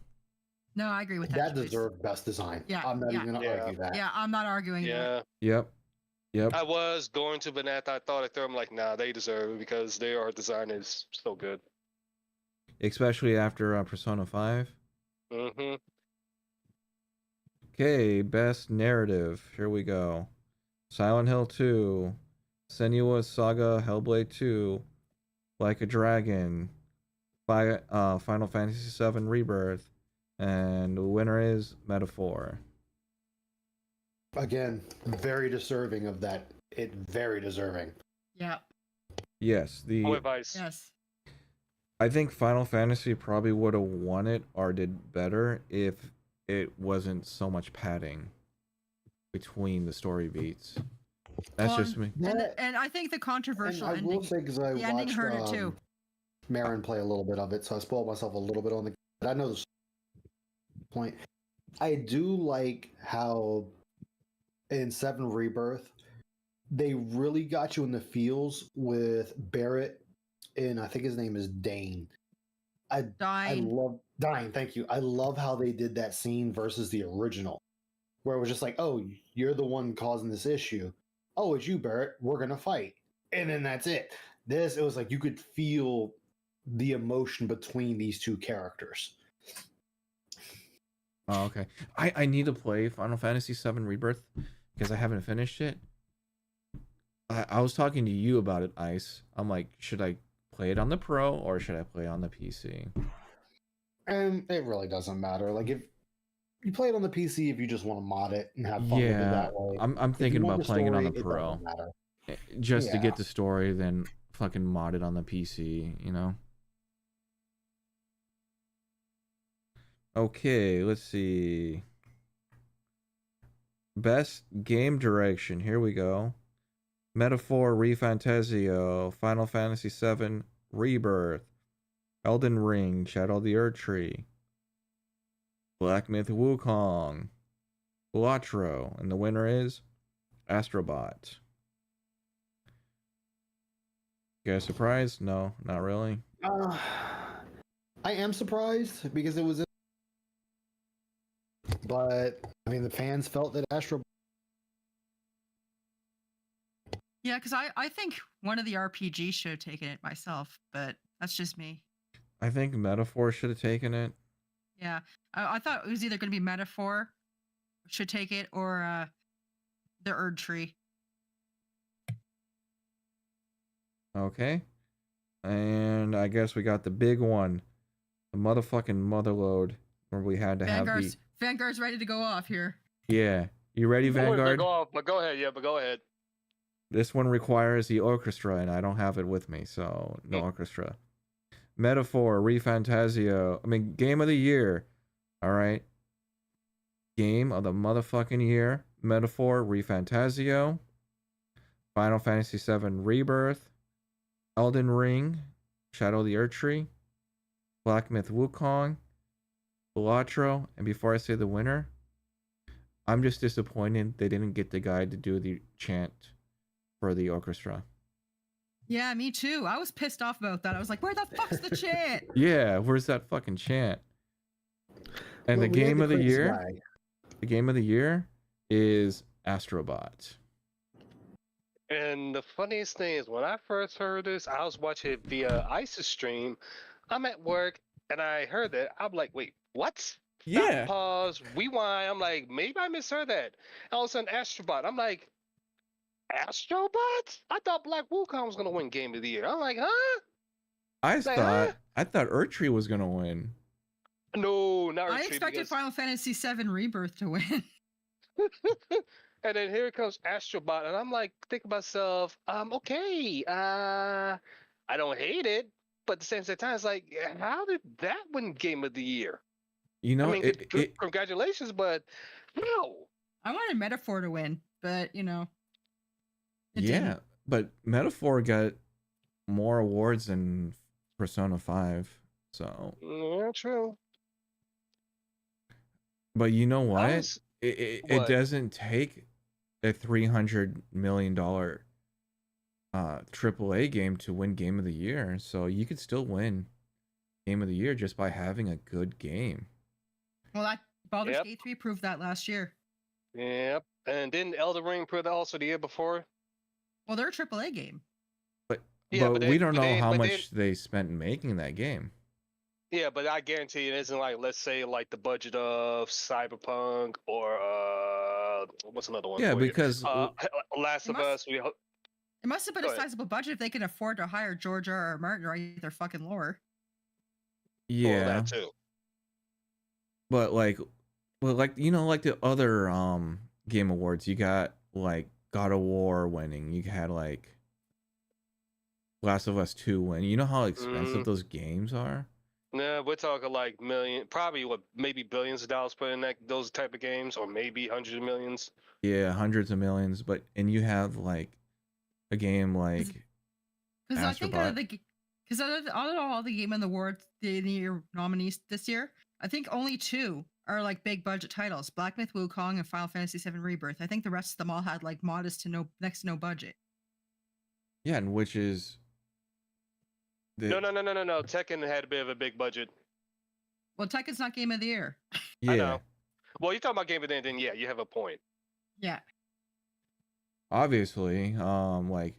No, I agree with that That choice. deserved best design. Yeah, I'm not yeah. even gonna Yeah. argue that. Yeah, I'm not arguing that. Yeah. Yep. I was going to, but I thought I threw them like, nah, they deserve it because their art design is so good. Especially after Persona 5. Mm-hmm. Okay, best narrative. Here we go. Silent Hill 2, Senua's Saga Hellblade 2, Like a Dragon, Final Fantasy 7 Rebirth, and the winner is Metaphor. Again, very deserving of that. Very deserving. Yeah. Yes, No advice. Yes. I think Final Fantasy probably would have won it or did better if it wasn't so much padding between the story beats. That's Well, just me. And I think the And controversial I will ending. say, because I The ending watched hurt it too. Marin play a little bit of it, so I spoiled myself a little bit on the. I know the point. I do like how in 7 Rebirth they really got you in the feels with Barrett, and I think his name is Dane. I Dying. love Dying. Thank you. I love how they did that scene versus the original, where it was just like, "Oh, you're the one causing this issue. Oh, it's you, Barrett. We're gonna fight," and then that's it. It was like you could feel the emotion between these two characters. Oh, okay. I need to play Final Fantasy 7 Rebirth because I haven't finished it. I was talking to you about it, Ice. I'm like, should I play it on the Pro or should I play it on the PC? And it really doesn't matter. Like if you play it on the PC, if you just want to mod it and have fun with it Yeah, that way. I'm If you thinking want about the playing it on the story, Pro. doesn't matter. Just to Yeah. get the story, then fucking mod it on the PC, you know? Okay, let's see. Best game direction. Here we go. Metaphor ReFantazio, Final Fantasy 7 Rebirth, Elden Ring, Shadow of the Earth Tree, Black Myth Wukong, Quattro, and the winner is Astrobot. You guys surprised? No, not really. I am surprised because it was, but I mean the fans felt that Astro. Yeah, because I think one of the RPGs should have taken it myself, but that's just me. I think Metaphor should have taken it. Yeah, I thought it was either going to be Metaphor should take it or the Erd Tree. Okay. And I guess we got the big one. The motherfucking motherload where we had to have the... Vanguard's ready to go off here. Yeah. You ready, Vanguard? Go off, but go ahead. Yeah, but go ahead. This one requires the orchestra, and I don't have it with me, so no orchestra. Metaphor, ReFantazio. I mean, Game of the Year. All right. Game of the motherfucking year. Metaphor, ReFantazio. Final Fantasy 7 Rebirth. Elden Ring. Shadow of the Earth Tree. Black Myth Wukong. Quattro. And before I say the winner, I'm just disappointed they didn't get the guy to do the chant for the orchestra. Yeah, me too. I was pissed off about that. I was like, where the fuck's the chant? Yeah, where's that fucking chant? And Well, the we had game the of the Chris year, guy. the game of the year is Astrobot. And the funniest thing is, when I first heard this, I was watching it via Ice's stream. I'm at work and I heard that. I'm like, wait, what? Stop, Yeah. pause, rewind. I'm like, maybe I misheard that. All of a sudden, Astrobot. I'm like, Astrobot? I thought Black Wukong was gonna win Game of the Year. I'm like, huh? I Like, thought Earthtree was gonna win. No, not I Retreat, expected because- Final Fantasy VII Rebirth to win. And then here comes Astrobot, and I'm like, thinking to myself, okay, I don't hate it, but at the same time, it's like, how did that win Game of the Year? You I know, mean, congratulations, but no. I wanted Metaphor to win, but it yeah, didn't. but Metaphor got more awards than Persona 5. So, Yeah, true. but you know I what? was It what? doesn't take a $300 million AAA game to win Game of the Year. So you could still win Game of the Year just by having a good game. Well, that Baldur's Yep. Gate 3 proved that last year. Yep. And didn't Elden Ring prove that also the year before? Well, they're a AAA game. But Yeah, but but we then, don't but know then, how but much then, they spent making that game. yeah, but I guarantee it isn't like, let's say, like the budget of Cyberpunk or what's another one Yeah, for you? because Last It of must Us. it must have been Go a ahead. sizable budget if they can afford to hire George R.R. Martin to write their fucking lore. Well, yeah, that too. but like like the other game awards, you got like God of War winning. You had like Last of Us 2 win. You know how expensive those games are? No, we're talking like probably maybe billions of dollars put in those type of games, or maybe hundreds of millions. Yeah, hundreds of millions, and you have like a game like Because I think out Astrobot. of out of all the Game of the Awards, the year nominees this year, I think only 2 are like big budget titles: Black Myth Wukong and Final Fantasy VII Rebirth. I think the rest of them all had like modest to next to no budget. Yeah, and which is No, the no. Tekken had a bit of a big budget. Well, Tekken's not Game of the Year. I yeah. know. Well, you're talking about Game of the Year, then yeah, you have a point. Yeah. Obviously, like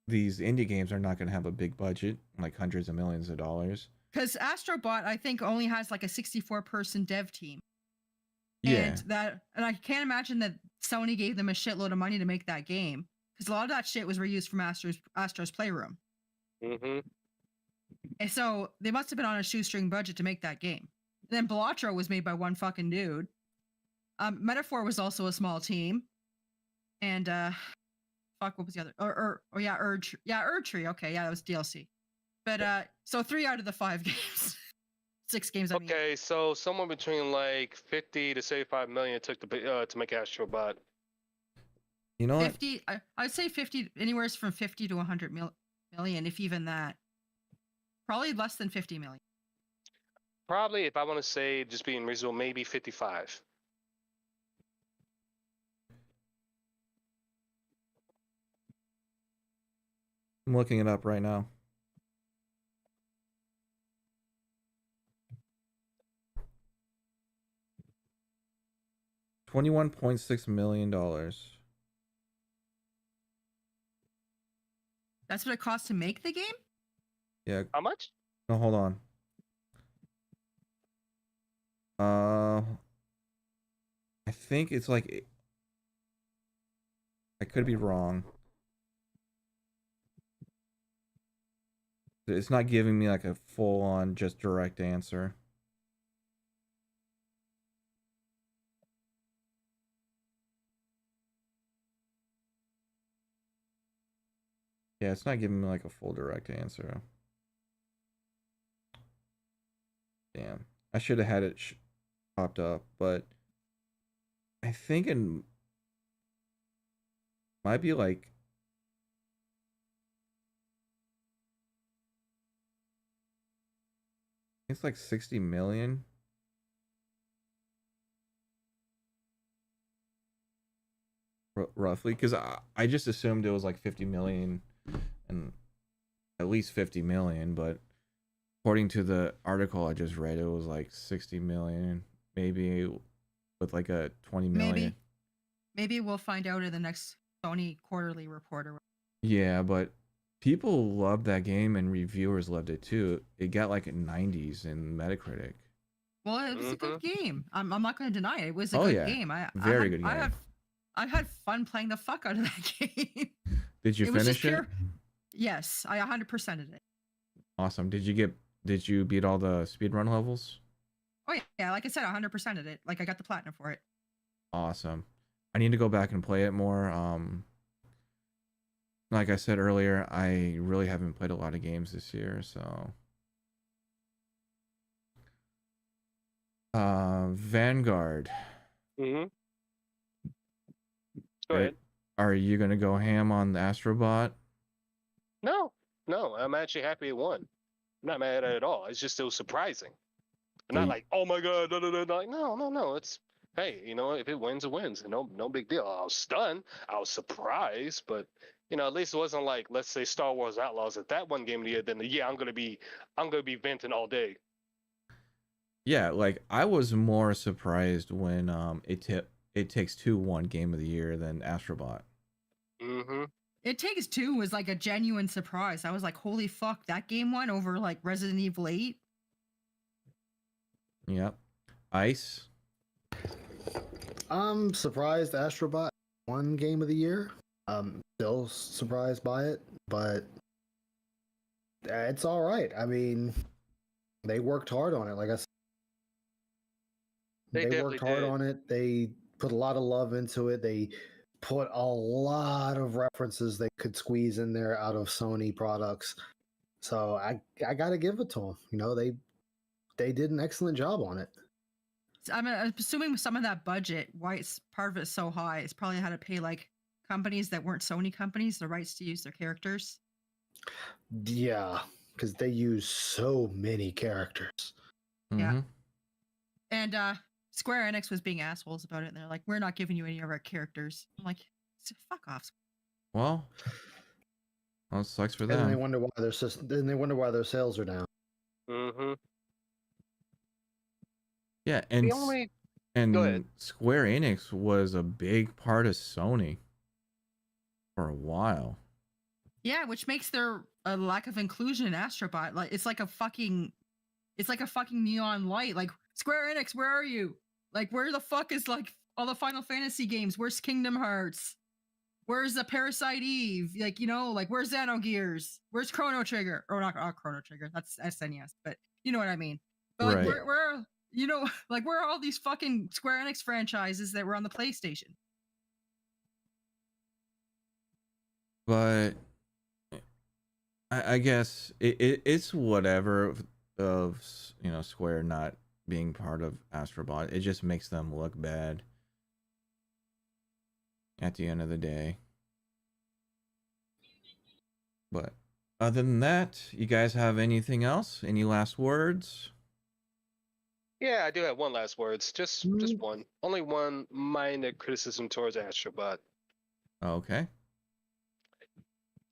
these indie games are not going to have a big budget, like hundreds of millions of dollars. Because Astrobot, I think, only has like a 64-person dev team. Yeah. And I can't imagine that Sony gave them a shitload of money to make that game. Because a lot of that shit was reused from Astro's Playroom. Mm-hmm. And so they must have been on a shoestring budget to make that game. Then Balatro was made by one fucking dude. Metaphor was also a small team. And what was the other? Urge. Yeah, Erdtree. Okay, yeah, that was DLC. But so 3 out of the 5 games. 6 games, I mean. Okay, so somewhere between like 50 to 75 million took to make Astrobot. You know 50, I'd say 50, anywhere from 50 to 100 million, if even that. Probably less than 50 million. Probably, if I want to say, just being reasonable, maybe 55. I'm looking it up right now. $21.6 million. That's what it costs to make the game? Yeah. How much? No, hold on. I think it's like, I could be wrong. It's not giving me like a full-on just direct answer. Yeah, it's not giving me like a full direct answer. Damn. I should have had it popped up, but I think it might be like, it's like 60 million. Roughly, because I just assumed it was like 50 million and at least 50 million, but according to the article I just read, it was like 60 million, maybe with like a 20 million. Maybe we'll find out in the next Sony quarterly report. Yeah, but people loved that game and reviewers loved it too. It got like 90s in Metacritic. Well, it was a good game. I'm not going to deny it. It was a Oh, good yeah. game. Very good game. I had fun playing the fuck out of that game. Did you finish it? Yes, I 100%ed it. Awesome. Did you beat all the speedrun levels? Oh yeah, like I said, 100%ed it. Like I got the platinum for it. Awesome. I need to go back and play it more. Like I said earlier, I really haven't played a lot of games this year, so Vanguard. Mm-hmm. Go Are, ahead. are you gonna go ham on the Astrobot? No, no, I'm actually happy it won. I'm not mad at it at all. It's just it was surprising. So Not like, oh my god, da, da, da, da. Like, no, no, no. It's hey, you know, if it wins, it wins. No, no big deal. I was stunned. I was surprised, but you know, at least it wasn't like, let's say, Star Wars Outlaws. If that one game of the year, then yeah, I'm gonna be venting all day. yeah, like I was more surprised when It Takes Two won Game of the Year than Astrobot. Mm-hmm. It Takes Two was like a genuine surprise. I was like, holy fuck, that game won over like Resident Evil 8. Yep. Ice. I'm surprised Astrobot won Game of the Year. Still surprised by it, but it's all right. I mean, they worked hard on it. Like I said, They they worked definitely hard did. on it. They put a lot of love into it. They put a lot of references they could squeeze in there out of Sony products. So I got to give it to them. You know, they did an excellent job on it. I'm assuming some of that budget, why it's part of it so high, it's probably had to pay like companies that weren't Sony companies the rights to use their characters. Yeah, because they use so many characters. Yeah. Mm-hmm. And Square Enix was being assholes about it, and they're like, "We're not giving you any of our characters." I'm like, "Fuck off." Well, it sucks for And then they them. wonder why their sales are down. Mm-hmm. Yeah, The only Go ahead. and Square Enix was a big part of Sony for a while. Yeah, which makes their lack of inclusion in Astrobot like it's like a fucking neon light. Like, Square Enix, where are you? Like, where the fuck is like all the Final Fantasy games? Where's Kingdom Hearts? Where's the Parasite Eve? Like, you know, like where's Xenogears? Where's Chrono Trigger? Or not Chrono Trigger, that's SNES, but you know what I mean. But like, Right. where you know, like where are all these fucking Square Enix franchises that were on the PlayStation? But I guess it's whatever of Square not being part of Astrobot. It just makes them look bad at the end of the day. But other than that, you guys have anything else? Any last words? Yeah, I do have one last words. Just one. Only one minor criticism towards Astrobot. Okay.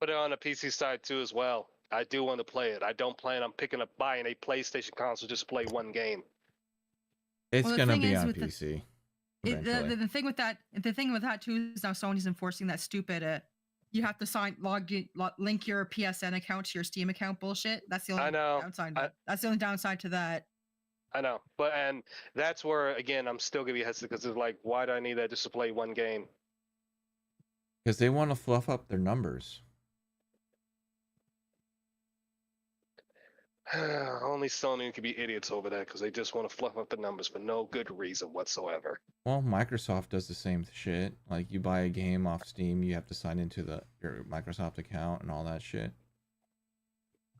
Put it on the PC side too as well. I do want to play it. I don't plan on buying a PlayStation console just to play one game. It's Well, the gonna thing be is on with the- PC. The thing with that too is now Sony's enforcing that stupid you have to link your PSN account to your Steam account bullshit. That's the only I know. downside. That's the only downside to that. I know, and that's where again I'm still gonna be hesitant because it's like, why do I need that just to play one game? Because they want to fluff up their numbers. Only Sony can be idiots over that because they just want to fluff up the numbers for no good reason whatsoever. Well, Microsoft does the same shit. Like, you buy a game off Steam, you have to sign into your Microsoft account and all that shit.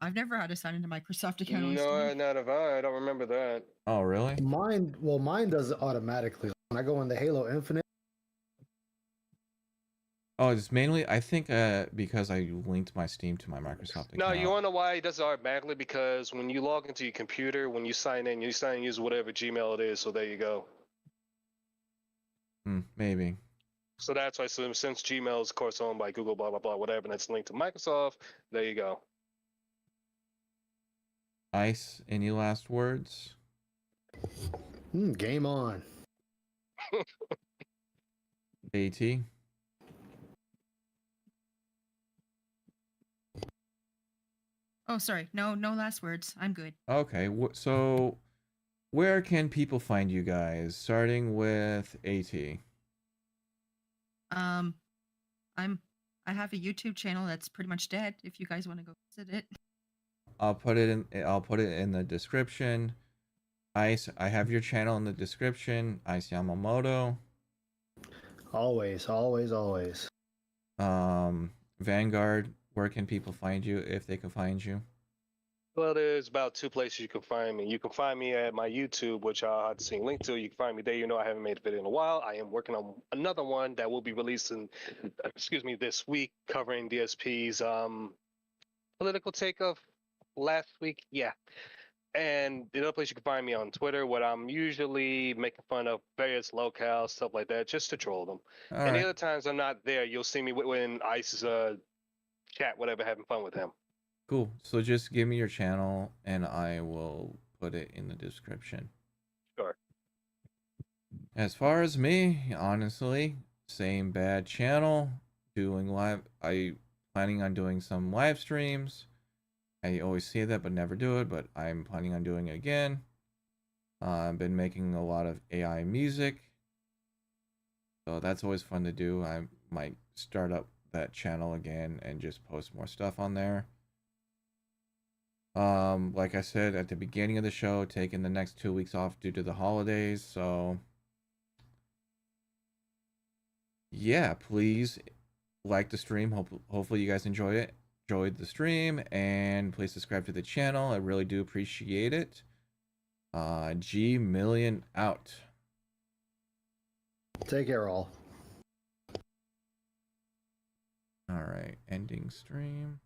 I've never had to sign into Microsoft account on No, Steam. not have I. I don't remember that. Oh, really? Mine does it automatically. When I go into Halo Infinite, Oh, it's mainly, I think, because I linked my Steam to my Microsoft account. No, you wanna know why it does it automatically? Because when you log into your computer, when you sign in, use whatever Gmail it is. So there you go. Maybe. So that's why, since Gmail is of course owned by Google, blah blah blah, whatever, and it's linked to Microsoft, there you go. Ice, any last words? game on. AT? Oh, sorry. No last words. I'm good. Okay, so where can people find you guys? Starting with AT. I have a YouTube channel that's pretty much dead. If you guys want to go visit it. I'll put it in the description. Ice, I have your channel in the description. Ice Yamamoto. Always, always, always. Vanguard, where can people find you if they can find you? Well, there's about 2 places you can find me. You can find me at my YouTube, which I'll have to see a link to. You can find me there. You know, I haven't made a video in a while. I am working on another one that will be releasing, excuse me, this week, covering DSP's political take of last week. Yeah. And the other place you can find me on Twitter, what I'm usually making fun of various locales, stuff like that, just to troll them. All And the right. other times I'm not there, you'll see me when Ice is chat, whatever, having fun with him. Cool. So just give me your channel and I will put it in the description. Sure. As far as me, honestly, same bad channel, doing live. I planning on doing some live streams. I always say that but never do it, but I'm planning on doing it again. I've been making a lot of AI music. So that's always fun to do. I might start up that channel again and just post more stuff on there. Like I said at the beginning of the show, taking the next 2 weeks off due to the holidays, so yeah, please like the stream. Hopefully you guys enjoyed the stream, and please subscribe to the channel. I really do appreciate it. GMillion out. Take care, all. All right, ending stream.